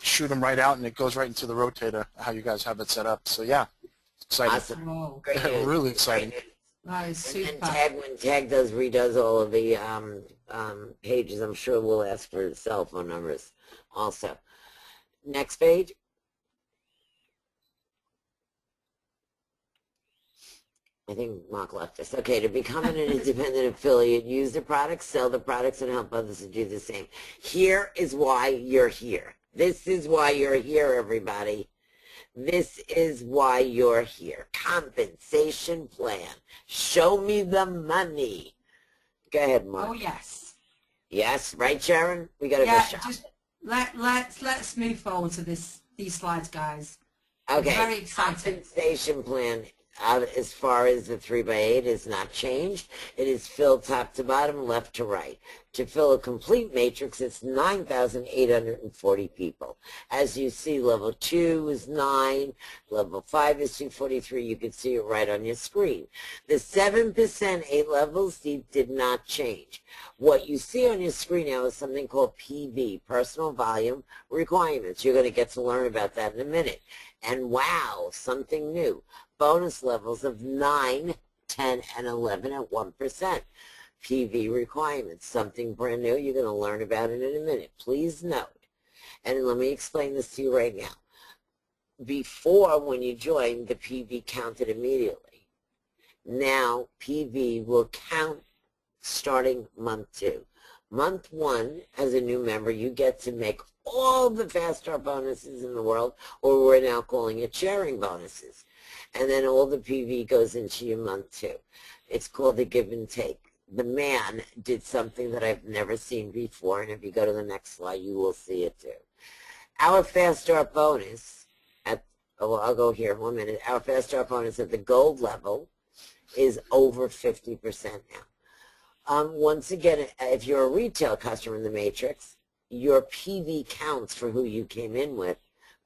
shoot them right out, and it goes right into the rotator, how you guys have it set up. So yeah, exciting. Awesome. Oh, Great news. Really exciting. that is super. And Tag, when Tag redoes all of the pages, I'm sure we'll ask for cell phone numbers also. Next page. I think Mark left us. Okay, to become an independent affiliate, use the products, sell the products, and help others to do the same. Here is why you're here. This is why you're here, everybody. This is why you're here. Compensation plan. Show me the money. Go ahead, Mark. Oh yes. Yes, right, Sharon? We got to Yeah, go shop. just let's move forward to these slides, guys. Okay. Very exciting. Compensation plan, as far as the 3x8, is not changed. It is filled top to bottom, left to right. To fill a complete matrix, it's 9,840 people. As you see, level 2 is 9, level 5 is 243. You can see it right on your screen. The 7% 8 levels deep did not change. What you see on your screen now is something called PV, Personal Volume Requirements. You're going to get to learn about that in a minute. And wow, something new. Bonus levels of 9, 10, and 11 at 1%. PV requirements, something brand new. You're going to learn about it in a minute. Please note, and let me explain this to you right now. Before, when you joined, the PV counted immediately. Now, PV will count starting month 2. Month 1, as a new member, you get to make all the Fast Start bonuses in the world, or we're now calling it sharing bonuses. And then all the PV goes into your month 2. It's called the give and take. The man did something that I've never seen before, and if you go to the next slide, you will see it too. Our Fast Start bonus, I'll go here 1 minute. Our Fast Start bonus at the gold level is over 50% now. Once again, if you're a retail customer in the Matrix, your PV counts for who you came in with,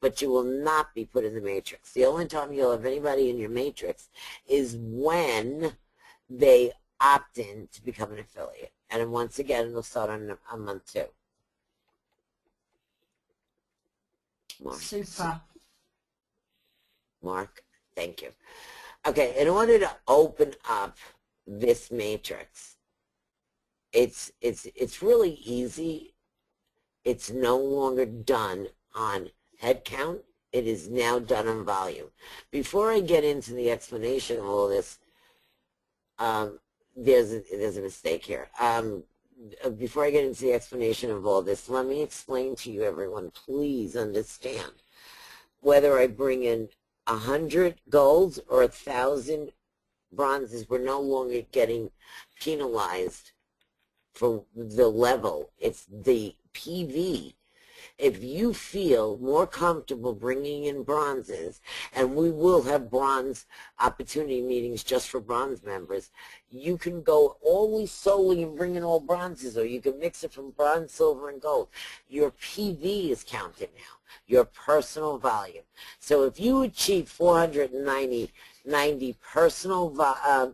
but you will not be put in the Matrix. The only time you'll have anybody in your Matrix is when they opt in to become an affiliate. And once again, it'll start on month 2. Mark. Super. Mark, thank you. Okay, in order to open up this matrix, it's really easy. It's no longer done on head count. It is now done on volume. Before I get into the explanation of all this, there's a mistake here. Before I get into the explanation of all this, let me explain to you, everyone, please understand. Whether I bring in 100 golds or 1,000 bronzes, we're no longer getting penalized for the level. It's the PV. If you feel more comfortable bringing in bronzes, and we will have bronze opportunity meetings just for bronze members, you can go always solely and bring in all bronzes, or you can mix it from bronze, silver, and gold. Your PV is counted now, your personal volume. So if you achieve 490 personal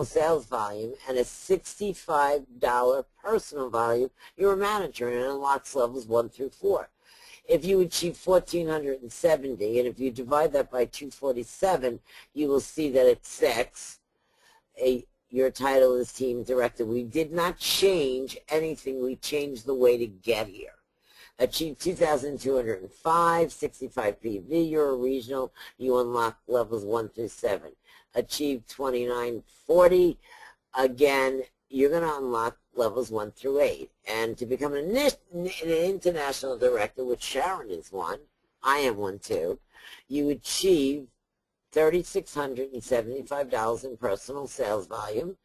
sales volume and a $65 personal volume, you're a manager, and it unlocks levels 1 through 4. If you achieve 1,470, and if you divide that by 247, you will see that it's 6. Your title is Team Director. We did not change anything. We changed the way to get here. Achieve 2,205, 65 PV, you're a regional, you unlock levels 1 through 7. Achieve 2940, again, you're going to unlock levels 1 through 8. And to become an international director, which Sharon is one, I am one too, you achieve $3,675 in personal sales volume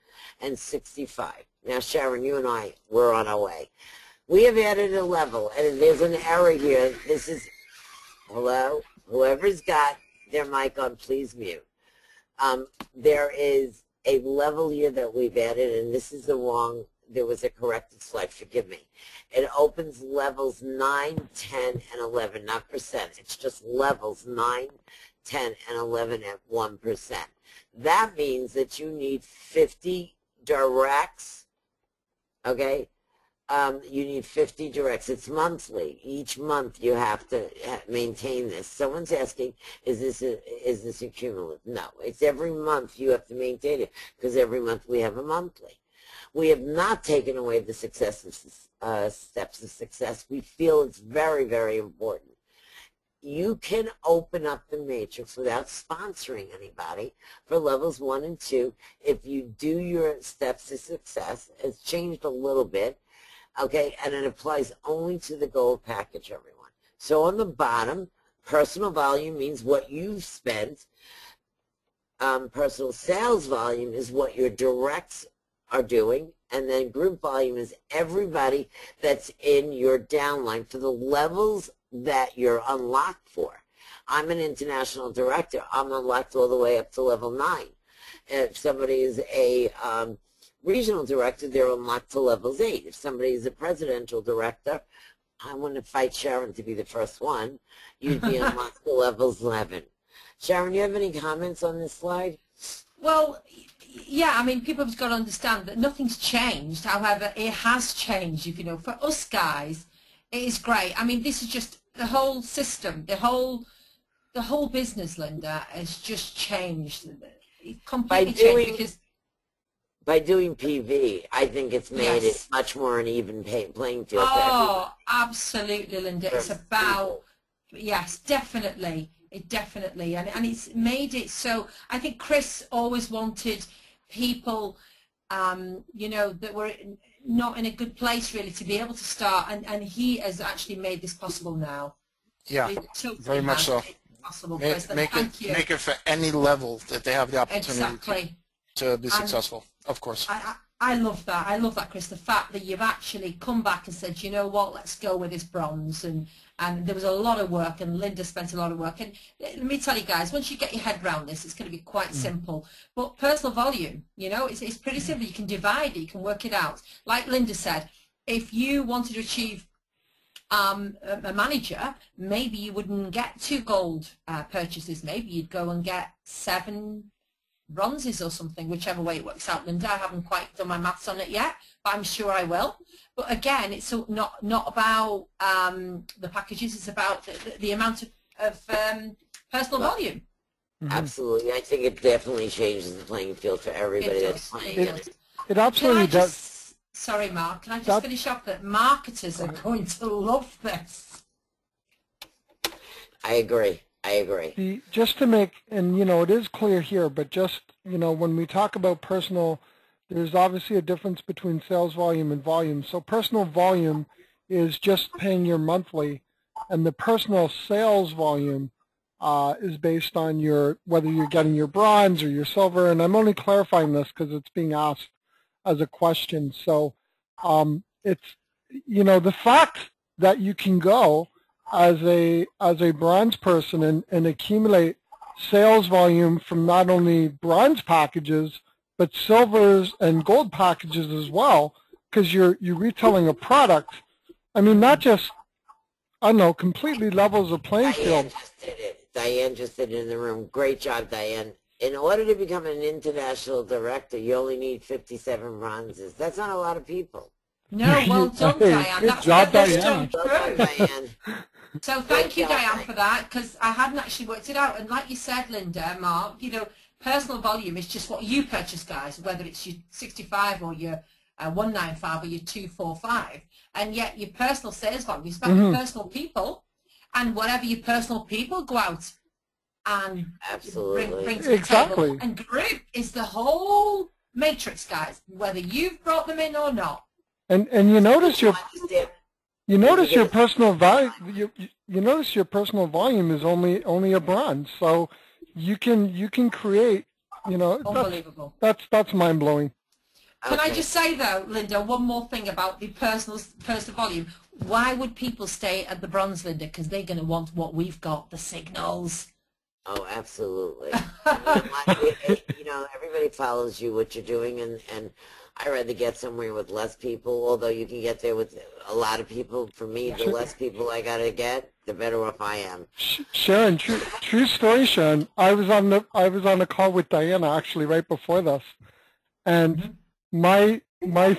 and 65. Now, Sharon, you and I, we're on our way. We have added a level, and there's an error here. This is, hello? Whoever's got their mic on, please mute. There is a level here that we've added, and this is the wrong, there was a corrected slide, forgive me. It opens levels 9, 10, and 11, not percent. It's just levels 9, 10, and 11 at 1%. That means that you need 50 directs, okay? You need 50 directs. It's monthly. Each month you have to maintain this. Someone's asking, is this a cumulative? No. It's every month you have to maintain it, because every month we have a monthly. We have not taken away the steps of success. We feel it's very, very important. You can open up the matrix without sponsoring anybody for levels 1 and 2 if you do your steps of success. It's changed a little bit. Okay, and it applies only to the gold package, everyone. So on the bottom, personal volume means what you've spent. Personal sales volume is what your directs are doing. And then group volume is everybody that's in your downline for the levels that you're unlocked for. I'm an international director. I'm unlocked all the way up to level 9. If somebody is a regional director, they're unlocked to levels 8. If somebody is a presidential director, I want to fight Sharon to be the first one. You'd be unlocked to levels 11. Sharon, you have any comments on this slide? Well, yeah, I mean, people have got to understand that nothing's changed. However, it has changed. If you know, for us guys, it is great. I mean, this is just the whole system, the whole business, Linda, has just changed. It completely changed because by doing PV, I think it's made Yes. it much more an even playing field. Oh, absolutely, Linda. It's about, yes, definitely. It definitely, and it's made it so, I think Chris always wanted people, you know, that were not in a good place really to be able to start, and he has actually made this possible now. Yeah, It totally very much has so. made it possible, Chris, and Make thank you. it for any level that they have the opportunity Exactly. to be successful, of course. I love that. I love that, Chris. The fact that you've actually come back and said, you know what, let's go with this bronze. And there was a lot of work, and Linda spent a lot of work. And let me tell you guys, once you get your head around this, it's going to be quite simple. But personal volume, you know, it's pretty simple. You can divide it. You can work it out. Like Linda said, if you wanted to achieve a manager, maybe you wouldn't get 2 gold purchases. Maybe you'd go and get 7 bronzes or something, whichever way it works out, Linda. I haven't quite done my maths on it yet, but I'm sure I will. But again, it's not about the packages, it's about the amount of personal volume. Absolutely. I think it definitely changes the playing field for everybody It that's does. playing. It does. It absolutely does. Sorry, Mark, can I just finish up that marketers are going to love this? I agree. I agree. Just to make, and you know, it is clear here, but just, you know, when we talk about personal, there's obviously a difference between sales volume and volume. So personal volume is just paying your monthly, and the personal sales volume is based on whether you're getting your bronze or your silver. And I'm only clarifying this because it's being asked as a question. So it's, you know, the fact that you can go as a bronze person and accumulate sales volume from not only bronze packages but silvers and gold packages as well, because you're retailing a product. I mean, not just, I don't know, completely levels the playing field. Diane just did it. Diane just did it in the room. Great job, Diane. In order to become an international director, you only need 57 bronzes. That's not a lot of people. No, well done, Diane. Good job, that's Diane. so Well done, true. Diane. So thank you, Great job, Diane, for that, because I hadn't actually worked it out. And like you said, Linda, Mark, you know, personal volume is just what you purchase, guys, whether it's your 65 or your 195 or your 245. And yet your personal sales volume is about your personal people, and whatever your personal people go out and Absolutely. bring to the Exactly. table. And group is the whole matrix, guys, whether you've brought them in or not. And you notice your Understand? You notice your personal value. You notice your personal volume is only a bronze, so you can create. You know, Unbelievable. that's mind blowing. Can I Okay. just say though, Linda, one more thing about the personal volume. Why would people stay at the bronze, Linda? Because they're going to want what we've got, the signals. Oh, absolutely. You know, everybody follows you, what you're doing, and I'd rather get somewhere with less people, although you can get there with a lot of people. For me, the less people I got to get, the better off I am. Sharon, true story, Sharon. I was on the call with Diana actually right before this, and my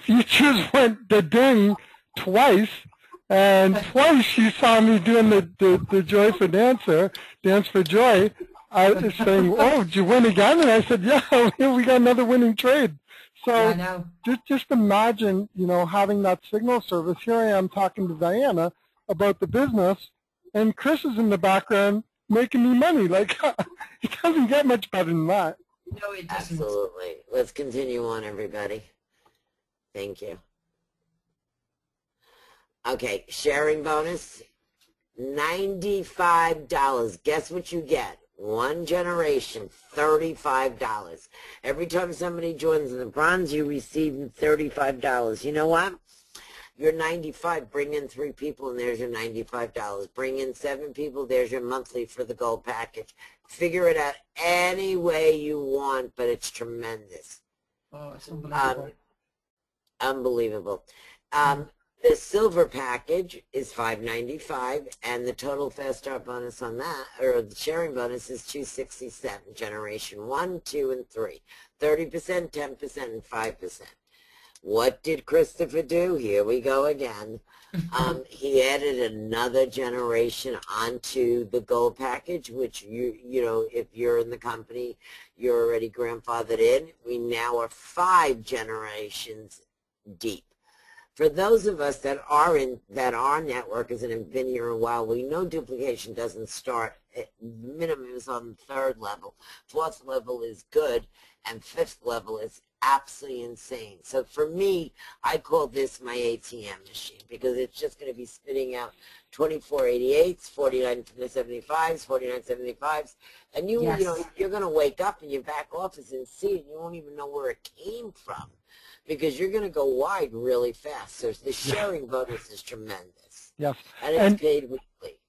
features went da-ding twice, and twice she saw me doing the Joy for Dancer, Dance for Joy. I was saying, "Oh, did you win again?" And I said, "Yeah, we got another winning trade." So I know. just imagine, you know, having that signal service. Here I am talking to Diana about the business, and Chris is in the background making me money. Like, it doesn't get much better than that. No, it doesn't. Absolutely. Let's continue on, everybody. Thank you. Okay, sharing bonus, $95. Guess what you get One generation, $35. Every time somebody joins the bronze, you receive $35. You know what? You're 95, bring in 3 people, and there's your $95. Bring in 7 people, there's your monthly for the gold package. Figure it out any way you want, but it's tremendous. Oh, it's unbelievable. Unbelievable. The silver package is $595, and the total fast start bonus on that, or the sharing bonus, is $267. Generation 1, 2, and 3. 30%, 10%, and 5%. What did Christopher do? Here we go again. He added another generation onto the gold package, which you know, if you're in the company, you're already grandfathered in. We now are 5 generations deep. For those of us that are networkers and have been here a while, we know duplication doesn't start. Minimum is on the 3rd level. 4th level is good, and 5th level is absolutely insane. So for me, I call this my ATM machine, because it's just going to be spitting out 2488s, 4975s, 4975s, and you know, you're going to wake up in your back office and see it, and you won't even know where it came from, because you're going to go wide really fast. So the sharing bonus is tremendous. Yes. And it's paid weekly.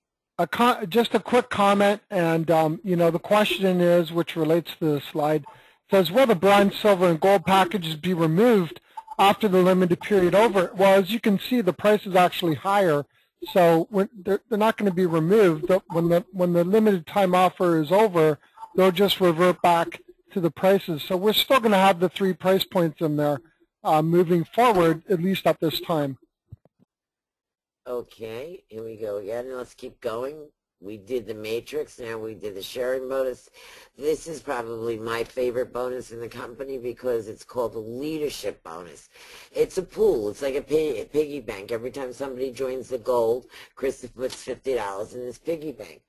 Just a quick comment, and you know, the question is, which relates to the slide, says, will the bronze, silver, and gold packages be removed after the limited period over? Well, as you can see, the price is actually higher, so they're not going to be removed. When the limited time offer is over, they'll just revert back to the prices. So we're still going to have the 3 price points in there moving forward, at least at this time. Okay, here we go again. Let's keep going. We did the matrix, now we did the sharing bonus. This is probably my favorite bonus in the company, because it's called the leadership bonus. It's a pool. It's like a piggy bank. Every time somebody joins the gold, Christopher puts $50 in this piggy bank.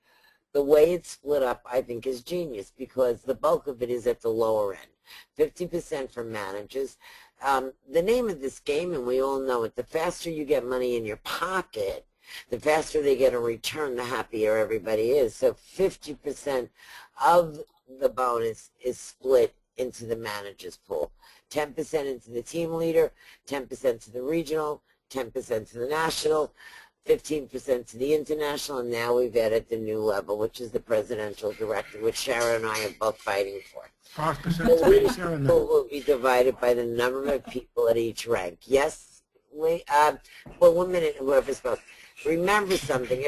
The way it's split up, I think, is genius, because the bulk of it is at the lower end. 50% for managers. The name of this game, and we all know it, the faster you get money in your pocket, the faster they get a return, the happier everybody is. So 50% of the bonus is split into the manager's pool. 10% into the team leader, 10% to the regional, 10% to the national, 15% to the international, and now we've added the new level, which is the presidential director, which Sharon and I are both fighting for. 5% The to leadership Sharon. pool will be divided by the number of people at each rank. Yes? Well, 1 minute, whoever's supposed. Remember something.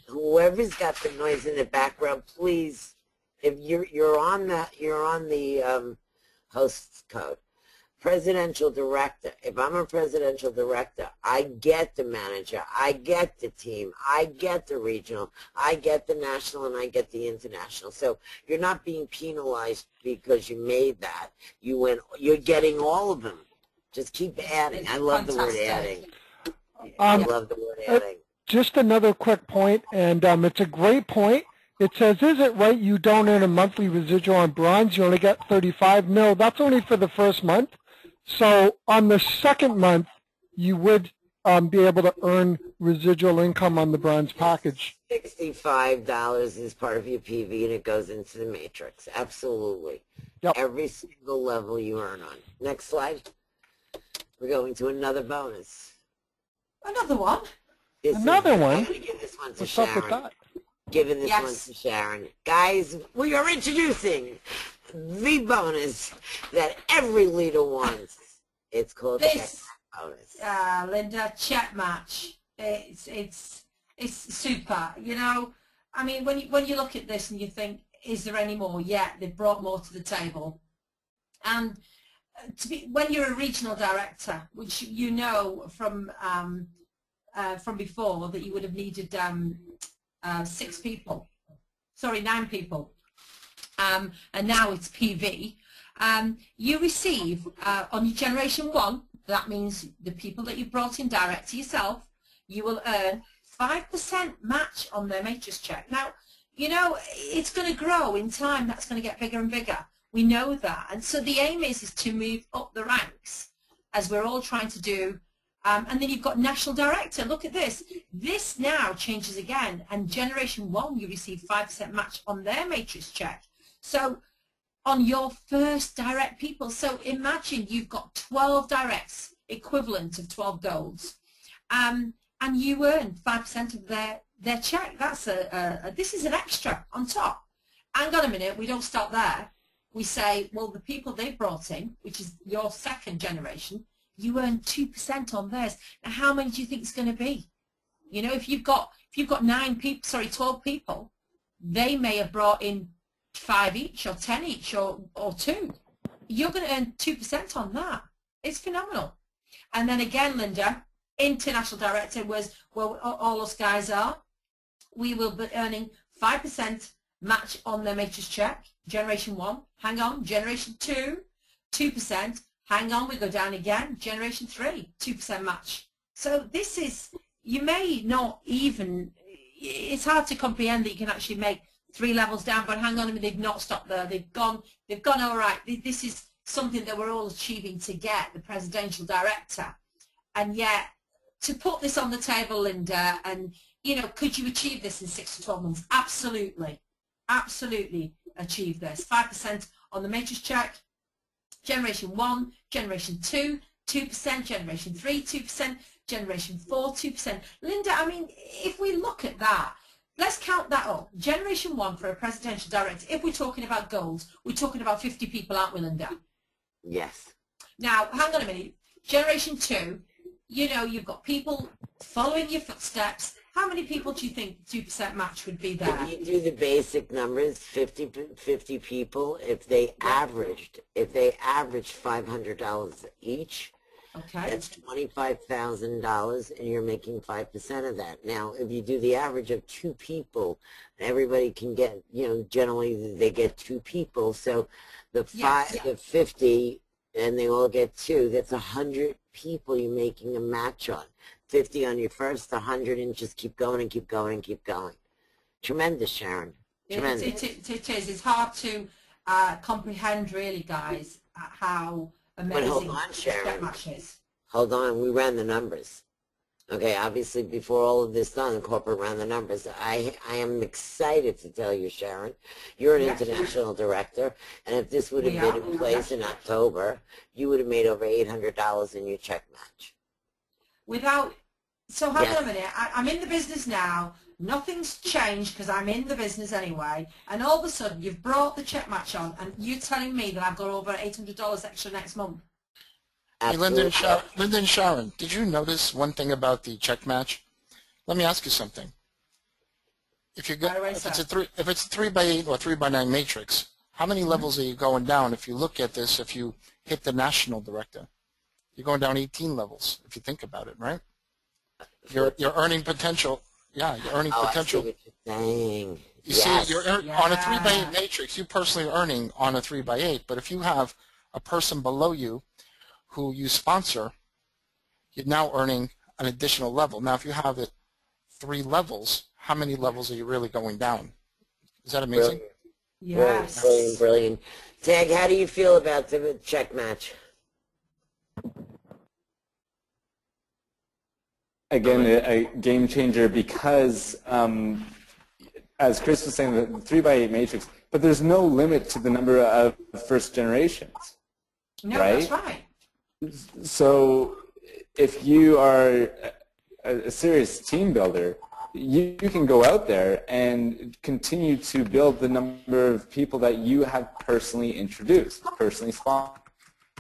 Whoever's got the noise in the background, please, if you're on the host's code. Presidential director. If I'm a presidential director, I get the manager, I get the team, I get the regional, I get the national, and I get the international. So you're not being penalized because you made that. You're getting all of them. Just keep adding. I love the word adding. I love the word adding. Just another quick point, and it's a great point. It says, is it right you don't earn a monthly residual on bronze? You only get 35? No, that's only for the first month. So on the second month, you would be able to earn residual income on the bronze package. $65 is part of your PV, and it goes into the matrix. Absolutely. Yep. Every single level you earn on. Next slide. We're going to another bonus. Another one? Another one? I'm going to give this one to What's up with Sharon. that? Giving this Yes. one to Sharon. Guys, we are introducing the bonus that every leader wants. It's called This, check bonus. Linda, check match. It's super. You know, I mean, when you look at this and you think, is there any more? Yeah, they've brought more to the table. And when you're a regional director, which you know from before that you would have needed 6 people, sorry, 9 people, and now it's PV. You receive on your generation 1, that means the people that you brought in direct to yourself, you will earn 5% match on their matrix check. Now, you know, it's going to grow in time. That's going to get bigger and bigger. We know that. And so the aim is to move up the ranks, as we're all trying to do And then you've got national director. Look at this. This now changes again. And generation 1, you receive 5% match on their matrix check. So on your first direct people. So imagine you've got 12 directs, equivalent of 12 golds. And you earn 5% of their check. That's this is an extra on top. Hang on a minute, we don't stop there. We say, well, the people they brought in, which is your second generation, you earn 2% on theirs. Now, how many do you think it's going to be? You know, if you've got 12 people, they may have brought in 5 each, or 10 each, or 2. You're going to earn 2% on that. It's phenomenal. And then again, Linda, international director was, well, all us guys are. We will be earning 5% match on their matrix check. Generation 1, hang on. Generation 2, 2%. Hang on, we go down again. Generation 3, 2% match. So this is, you may not even, it's hard to comprehend that you can actually make 3 levels down, but hang on a minute, they've not stopped there. They've gone all right. This is something that we're all achieving to get the presidential director. And yet, to put this on the table, Linda, and, you know, could you achieve this in 6 to 12 months? Absolutely. Absolutely achieve this. 5% on the matrix check. Generation 1, Generation 2, 2%, Generation 3, 2%, Generation 4, 2%. Linda, I mean, if we look at that, let's count that up. Generation 1 for a presidential director, if we're talking about goals, we're talking about 50 people, aren't we, Linda? Yes. Now, hang on a minute. Generation 2, you know, you've got people following your footsteps. How many people do you think 2% match would be there? If you do the basic numbers, 50 people, if they averaged $500 each, okay, that's $25,000, and you're making 5% of that. Now, if you do the average of 2 people, everybody can get, you know, generally they get 2 people, so the the 50, and they all get 2. That's 100 people you're making a match on. 50 on your first, 100, and just keep going and keep going and keep going. Tremendous, Sharon. Tremendous. It is. It's hard to comprehend, really, guys, how amazing hold on, Sharon. that match is. Hold on, we ran the numbers. Okay, obviously before all of this done, the corporate ran the numbers. I am excited to tell you, Sharon, you're an international director, and if this would have been in place in October, you would have made over $800 in your check match. So hang on a minute, I'm in the business now, nothing's changed because I'm in the business anyway, and all of a sudden you've brought the check match on, and you're telling me that I've got over $800 extra next month. Hey, Linda and Sharon, did you notice one thing about the check match? Let me ask you something. If you if it's a 3x8 or 3x9 matrix, how many levels are you going down? If you look at this, if you hit the national director, you're going down 18 levels. If you think about it, right? Your earning potential. Yeah, your earning potential. I see what you're saying. You see, you're on a 3x8 matrix. You personally are earning on a 3x8, but if you have a person below you who you sponsor, you're now earning an additional level. Now, if you have it 3 levels, how many levels are you really going down? Is that amazing? Brilliant. Yes. Brilliant, brilliant. Tag, how do you feel about the check match? Again, a game changer because, as Chris was saying, the 3x8 matrix, but there's no limit to the number of first generations. No, right? That's right. So if you are a serious team builder, you can go out there and continue to build the number of people that you have personally introduced, personally sponsored.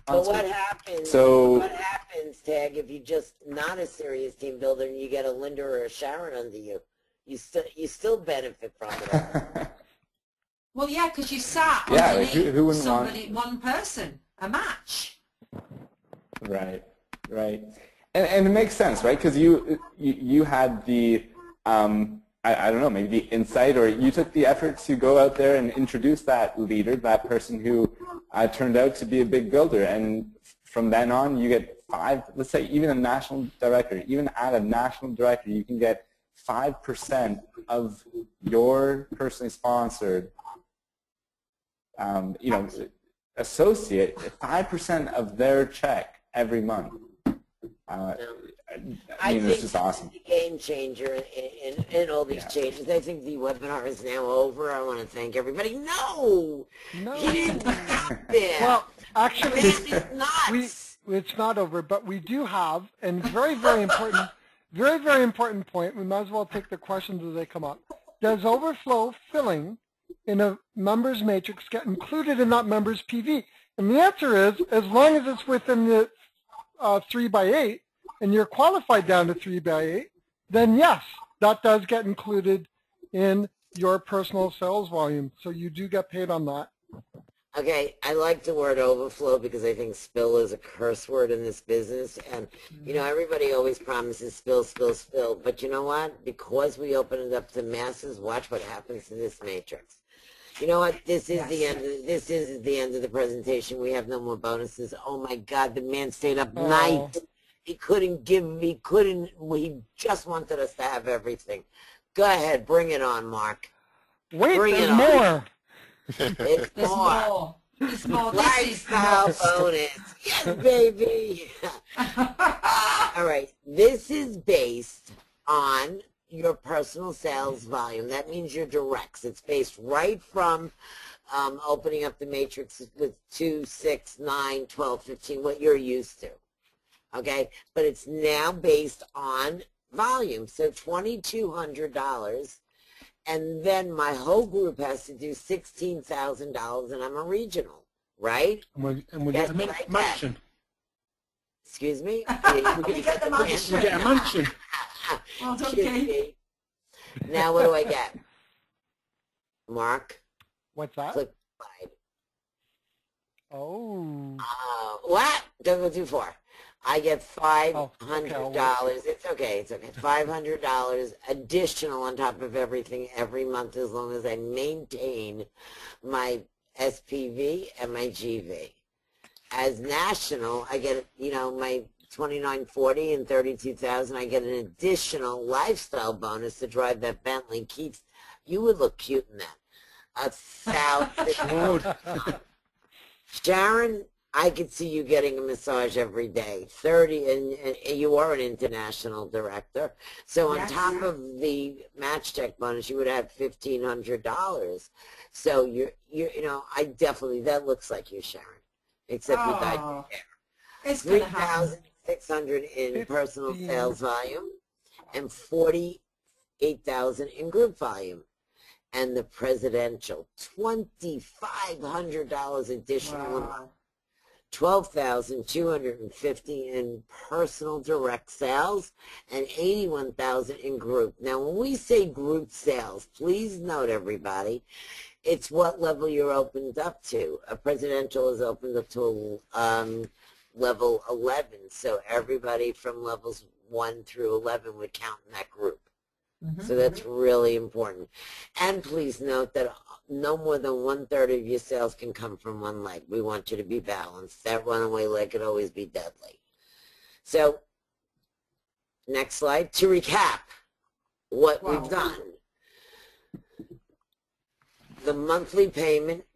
But what happens? What happens, Tag, if you're just not a serious team builder and you get a Linda or a Sharon under you? You still benefit from it. Well, yeah, because you sat like who wouldn't somebody, one person, a match. Right, right, and it makes sense, right? Because you had the I don't know, maybe the insight, or you took the effort to go out there and introduce that leader, that person who turned out to be a big builder, and from then on you get 5, let's say even a national director, even at a national director you can get 5% of your personally sponsored associate, 5% of their check every month. I I mean, think it's just awesome. it's a game changer in all these Yeah. changes. I think the webinar is now over. I want to thank everybody. No! No. He didn't yeah. Well, actually, Man is nuts. it's not over, but we do have, and very important point. We might as well take the questions as they come up. Does overflow filling in a members matrix get included in that members PV? And the answer is, as long as it's within the 3x8 and you're qualified down to 3x8, then yes, that does get included in your personal sales volume. So you do get paid on that. Okay, I like the word overflow because I think spill is a curse word in this business. And, you know, everybody always promises spill, spill, spill. But you know what? Because we open it up to masses, watch what happens to this matrix. You know what? This is the end. This is the end of the presentation. We have no more bonuses. Oh my God! The man stayed up night. He couldn't give. He couldn't. He just wanted us to have everything. Go ahead, bring it on, Mark. Wait, Bring there's it on. more. It's There's more. more. There's more. This is Lifestyle nuts. bonus. Yes, baby. All right. This is based on your personal sales volume. That means your directs. It's based right from opening up the matrix with 2, 6, 9, 12, 15, what you're used to. Okay? But it's now based on volume. So $2,200. And then my whole group has to do $16,000, and I'm a regional, right? And we Yes, get a like that. mansion. Excuse me? You get the mansion. We get a mansion. Well done, Excuse Keith. me. Now what do I get? Mark, What's that? click slide. Oh. What? Don't go too far. I get $500. okay, It's okay. It's okay. $500 additional on top of everything every month as long as I maintain my SPV and my GV. As national, I get, you know, my 2940 and 32,000. I get an additional lifestyle bonus to drive that Bentley. Keith, you would look cute in that. 1,000. Sharon, I could see you getting a massage every day. 30, and you are an international director. So on Yes. top of the match check bonus, you would have $1,500. So you know, I definitely, that looks like you, Sharon. Except with that Oh, it's going to happen. 3,600 in personal sales volume and 48,000 in group volume. And the presidential, $2,500 additional a month. Wow. 12,250 in personal direct sales and 81,000 in group. Now, when we say group sales, please note, everybody, it's what level you're opened up to. A presidential is opened up to level 11, so everybody from levels 1 through 11 would count in that group. So that's really important. And please note that no more than 1/3 of your sales can come from one leg. We want you to be balanced. That runaway leg could always be deadly. So, next slide. To recap what we've done. The monthly payment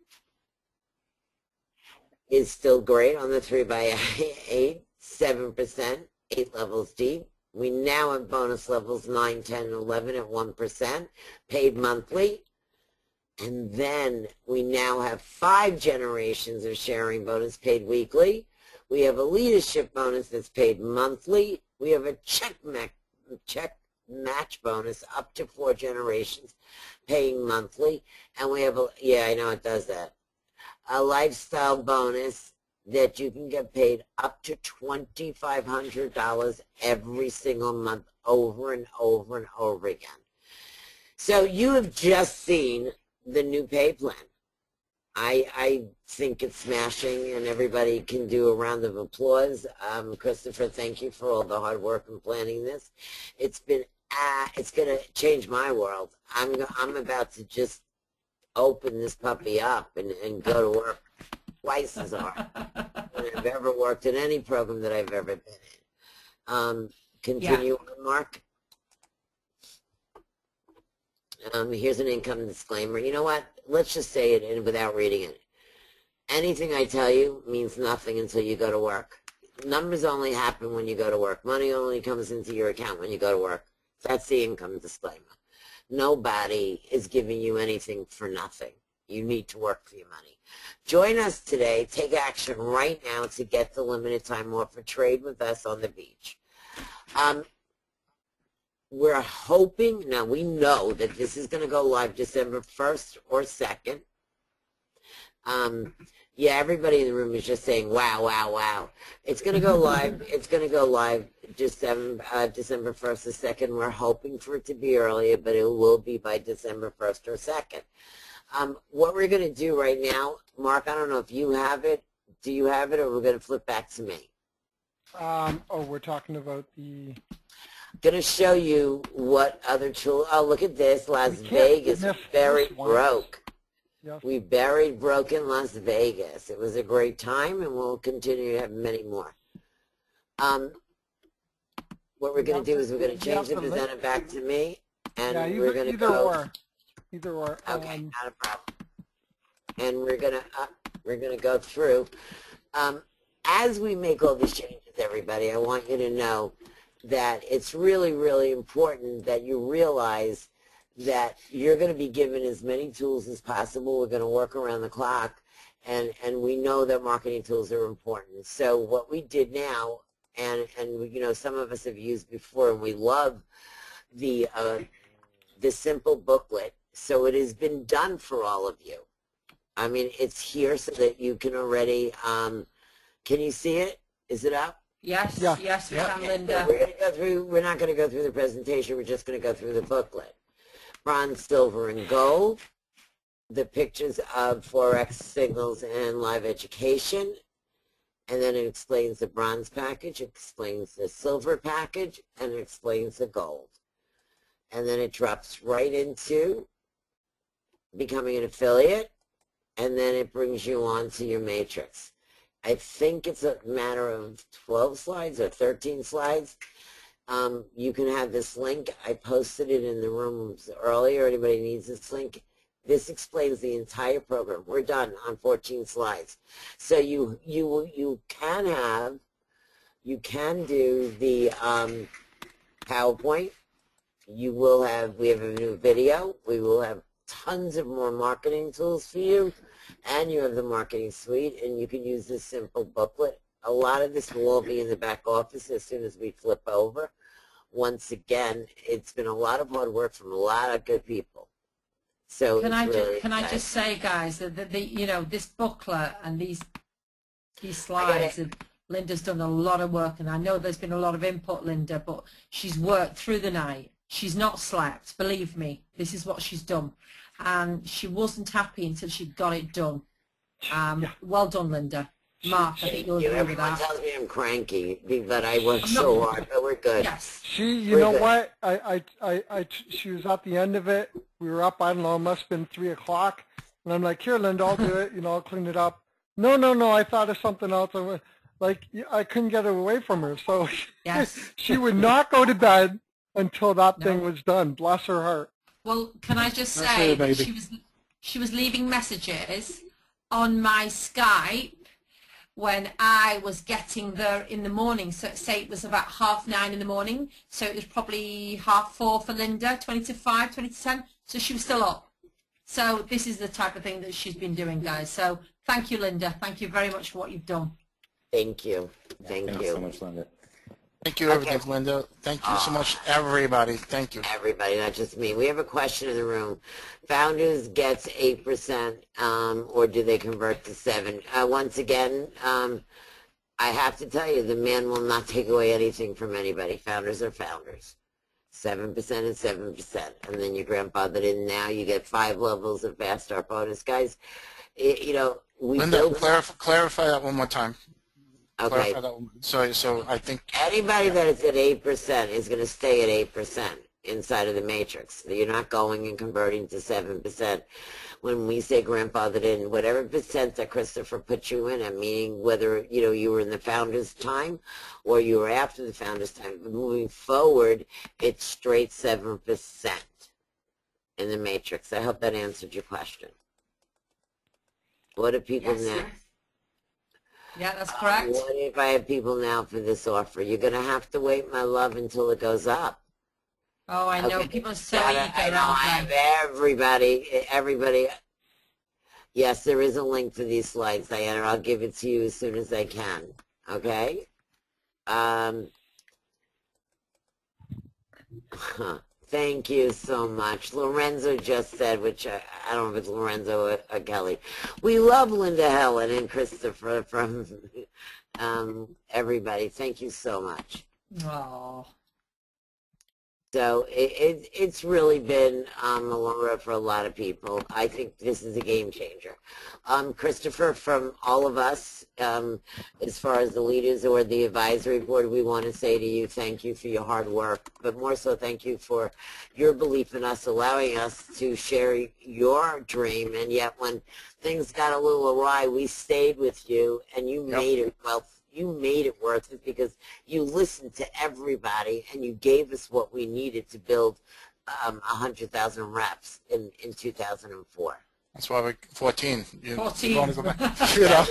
is still great on the 3x8, 7%, 8 levels deep. We now have bonus levels 9, 10, and 11 at 1%, paid monthly. And then we now have 5 generations of sharing bonus paid weekly. We have a leadership bonus that's paid monthly. We have a check match bonus up to 4 generations paying monthly. And we have a, yeah, I know it does that, a lifestyle bonus that you can get paid up to $2,500 every single month over and over and over again. So you have just seen the new pay plan. I think it's smashing, and everybody can do a round of applause. Christopher, thank you for all the hard work in planning this. It's been, it's going to change my world. I'm about to just open this puppy up and go to work twice as hard than I've ever worked in any program that I've ever been in. Continue on, Mark. Here's an income disclaimer. You know what? Let's just say it without reading it. Anything I tell you means nothing until you go to work. numbers only happen when you go to work. Money only comes into your account when you go to work. That's the income disclaimer. Nobody is giving you anything for nothing. You need to work for your money. Join us today. Take action right now to get the limited time offer. Trade with us on the beach. We're hoping, now we know that this is going to go live December 1st or 2nd. Yeah, everybody in the room is just saying, wow, wow, wow. It's going to go live. It's going to go live December 1st or 2nd. We're hoping for it to be earlier, but it will be by December 1st or 2nd. What we're going to do right now, Mark, I don't know if you have it. Do you have it, or we're going to flip back to me? We're talking about the... Going to show you what other tool. Oh, look at this. Las Vegas buried broke. Yes. We buried broke in Las Vegas. It was a great time, and we'll continue to have many more. What we're going to do is we're going to change the presenter back to me, and we're going to go. Either or. Okay, not a problem. And we're going to go through. As we make all these changes, everybody, I want you to know that it's really, really important that you realize that you're going to be given as many tools as possible. We're going to work around the clock, and we know that marketing tools are important. So what we did now, and you know, some of us have used before, and we love the simple booklet. So it has been done for all of you. I mean, it's here so that you can already, can you see it? Is it up? Yes, Yeah. yes, we can, Linda. We're going to go through, we're not going to go through the presentation, we're just going to go through the booklet. Bronze, silver, and gold, the pictures of Forex signals and live education, and then it explains the bronze package, it explains the silver package, and it explains the gold. And then it drops right into becoming an affiliate, and then it brings you on to your matrix. I think it's a matter of 12 slides or 13 slides. You can have this link. I posted it in the rooms earlier. Anybody needs this link? This explains the entire program. We're done on 14 slides. So you can do the PowerPoint. We have a new video. We will have tons of more marketing tools for you. And you have the marketing suite, and you can use this simple booklet. A lot of this will all be in the back office as soon as we flip over. Once again, it's been a lot of hard work from a lot of good people. So can I just say, guys, that you know, this booklet and these slides, and Linda's done a lot of work, and I know there's been a lot of input, Linda, but she's worked through the night. She's not slept, believe me. This is what she's done. And she wasn't happy until she got it done. Well done, Linda. Mark, I think you'll agree with that. Everyone tells me I'm cranky, but I work so hard, but we're good. Yes. You know what? She was at the end of it. We were up, I don't know, it must have been 3 o'clock. And I'm like, here, Linda, I'll do it. You know, I'll clean it up. No, I thought of something else. I couldn't get away from her. So yes. she would not go to bed until that thing was done. Bless her heart. Well, can I just say that she was leaving messages on my Skype when I was getting there in the morning. So say it was about 9:30 in the morning. So it was probably 4:30 for Linda, 20 to 5, 20 to 10. So she was still up. So this is the type of thing that she's been doing, guys. So thank you, Linda. Thank you very much for what you've done. Thank you. Thank you so much, Linda. Thank you, Linda. Thank you so much, everybody. Thank you. Everybody, not just me. We have a question in the room. Founders gets 8%, or do they convert to 7? Once again, I have to tell you, the man will not take away anything from anybody. Founders are founders. 7% is 7%. And then your grandfather didn't. Now you get 5 levels of Fast Start bonus. Guys, you know, we Linda, clarify that one more time. Okay. So I think anybody that is at 8% is going to stay at 8% inside of the matrix. You're not going and converting to 7%. When we say grandfathered in, whatever percent that Christopher put you in, meaning whether you were in the founder's time or you were after the founder's time, moving forward, it's straight 7% in the matrix. I hope that answered your question. What do people now? Yeah, that's correct. What if I have people now for this offer? You're going to have to wait, my love, until it goes up. Oh, I know. Okay. People are so I eager, know I aren't have everybody. Yes, there is a link to these slides, Diana. I'll give it to you as soon as I can. Okay? Thank you so much. Lorenzo just said, which I don't know if it's Lorenzo or Kelly. We love Linda Helen and Christopher from everybody. Thank you so much. Oh. So it's really been a long road for a lot of people. I think this is a game changer. Christopher, from all of us, as far as the leaders or the advisory board, we want to say to you, thank you for your hard work, but more so thank you for your belief in us, allowing us to share your dream. And yet when things got a little awry, we stayed with you, and you made it well. You made it worth it because you listened to everybody and you gave us what we needed to build 100,000 reps in 2004. That's why we're 14. 14. You want to go back? You know.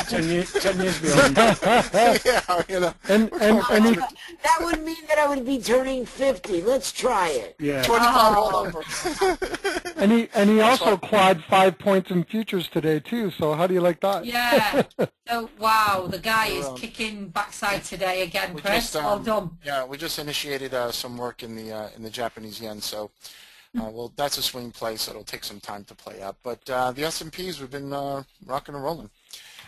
10 years beyond. Yeah, you know. And That would mean that I would be turning 50. Let's try it. Yeah. 25 all over. and he also clawed 5 points in futures today too. So how do you like that? Yeah. So, wow, the guy is kicking backside today again, We Chris. just, Well done. Yeah, we just initiated some work in the Japanese yen, so well, that's a swing play, so it'll take some time to play out. But the S&Ps, we've been rocking and rolling.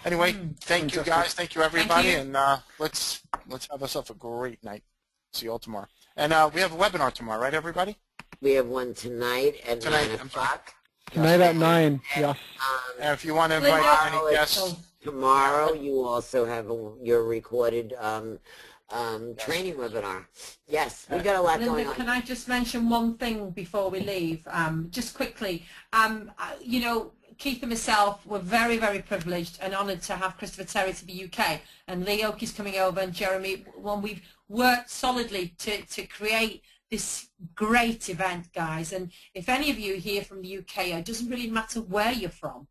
Anyway, thank you guys, thank you everybody, Thank you. and let's have ourselves a great night. See you all tomorrow. And we have a webinar tomorrow, right, everybody? We have one tonight at 9 o'clock. Tonight at 9. Yes. And if you want to invite Linda. any guests, Tomorrow you also have your recorded training webinar. Yes, we got a lot going Linda, on. can I just mention one thing before we leave? Just quickly, you know, Keith and myself were very, very privileged and honoured to have Christopher Terry to the UK, and Lee Oakey's coming over, and Jeremy. When we've worked solidly to create this great event, guys. And if any of you here from the UK, it doesn't really matter where you're from.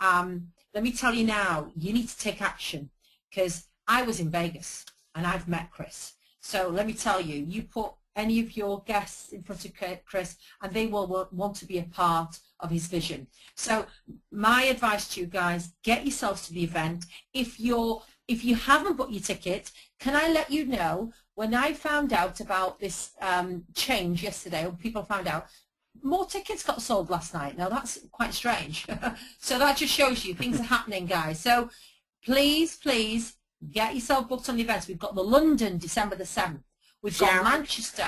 Let me tell you now, you need to take action, because I was in Vegas and I've met Chris. So let me tell you, you put any of your guests in front of Chris and they will want to be a part of his vision. So my advice to you guys, get yourselves to the event. If you haven't bought your ticket, can I let you know, when I found out about this change yesterday, or people found out, more tickets got sold last night. Now that's quite strange. So that just shows you things are happening, guys. So please, please get yourself booked on the events. We've got the London, December the 7th. We've Sharon. got Manchester.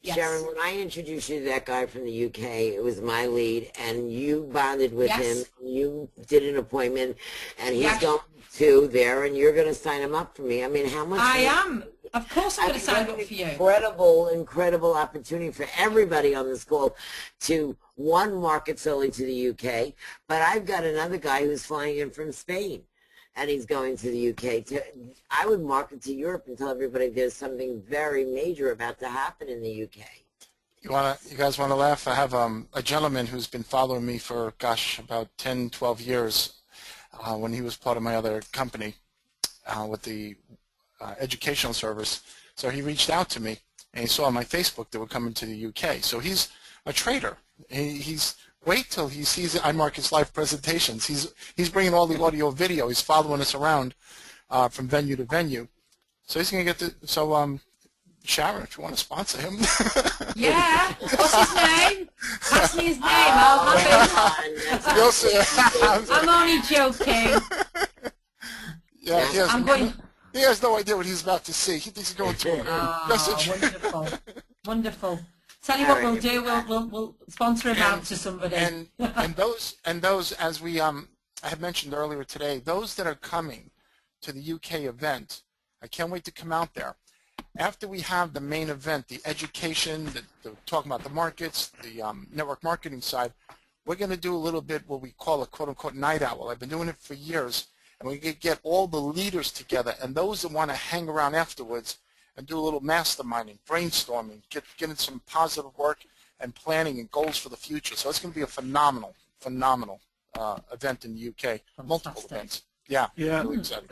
Yes. Sharon, when I introduced you to that guy from the UK, it was my lead, and you bonded with him. You did an appointment, and he's going to there, and you're going to sign him up for me. I mean, how much? I am. Of course I'm going to sign up for you. Incredible opportunity for everybody on this call to, one, market solely to the UK, but I've got another guy who's flying in from Spain, and he's going to the UK. I would market to Europe and tell everybody there's something very major about to happen in the UK. you guys want to laugh? I have a gentleman who's been following me for, gosh, about 10, 12 years when he was part of my other company with the educational service. So he reached out to me, and he saw on my Facebook that we're coming to the UK. So he's a trader. He's wait till he sees iMarket's live presentations. He's bringing all the audio video. He's following us around from venue to venue. So he's going to get the, so Sharon, if you want to sponsor him. Yeah. What's his name? Pass me his name. I'll have it. You'll see. I'm only joking. Yeah, he has no idea what he's about to see. He thinks he's going to a message. Wonderful. Wonderful. Tell you what we'll do. We'll sponsor him out to somebody. And those, as we I had mentioned earlier today, those that are coming to the UK event, I can't wait to come out there. After we have the main event, the education, the talking about the markets, the network marketing side, we're going to do a little bit what we call a quote-unquote night owl. I've been doing it for years. And we can get all the leaders together, and those that want to hang around afterwards and do a little masterminding, brainstorming, get in some positive work and planning and goals for the future. So it's going to be a phenomenal event in the UK. Multiple Fantastic. events. Yeah, Yeah. really exciting.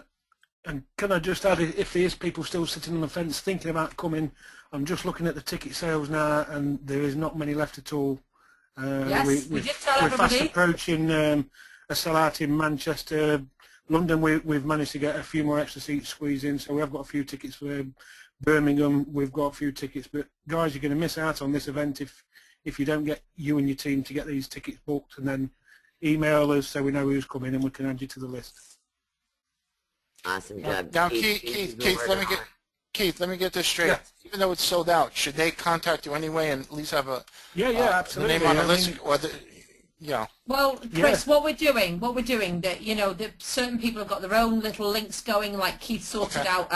And can I just add, if there is people still sitting on the fence thinking about coming, I'm just looking at the ticket sales now, and there is not many left at all. Yes, we did tell we're fast everybody. approaching a sellout in Manchester. London, we've managed to get a few more extra seats squeezed in, so we have got a few tickets for Birmingham. We've got a few tickets, but guys, you're going to miss out on this event if you don't get you and your team to get these tickets booked, and then email us so we know who's coming and we can add you to the list. Awesome job. Now, Keith, Keith, let me get this straight. Yeah. Even though it's sold out, should they contact you anyway and at least have a Yeah, the absolutely. name on the I list, mean, or yeah? Well, Chris, what we're doing, that that certain people have got their own little links going. Like Keith sorted Okay. out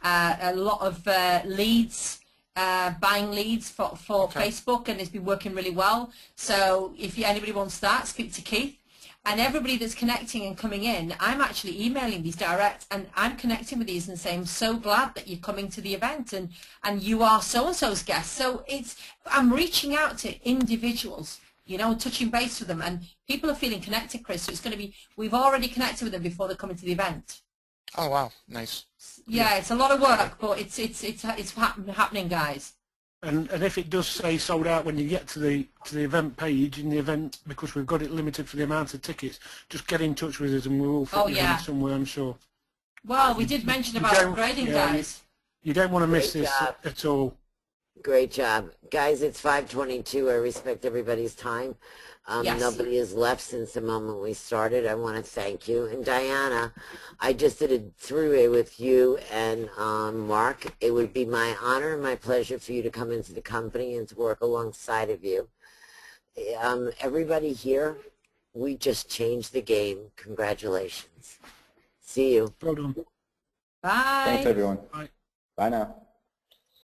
a lot of leads, buying leads for Okay. Facebook, and it's been working really well. So if anybody wants that, speak to Keith. And everybody that's connecting and coming in, I'm actually emailing these direct, and I'm connecting with these and saying, I'm so glad that you're coming to the event, and you are so-and-so's guest. So I'm reaching out to individuals, touching base with them, and people are feeling connected, Chris. So it's going to be, we've already connected with them before they come into the event. Oh wow, nice. Yeah, it's a lot of work, but it's happening, guys. And if it does say sold out when you get to the event page in the event, because we've got it limited for the amount of tickets, just get in touch with us and we'll fit you in somewhere, I'm sure. Well, we did mention about upgrading, guys. You don't want to miss Great this job. at all. Great job. Guys, it's 5:22. I respect everybody's time. Yes. Nobody has left since the moment we started. I want to thank you. And Diana, I just did a three-way with you and Mark. It would be my honor and my pleasure for you to come into the company and to work alongside of you. Everybody here, we just changed the game. Congratulations. See you. Well done. Bye. Thanks, everyone. Bye. Bye now.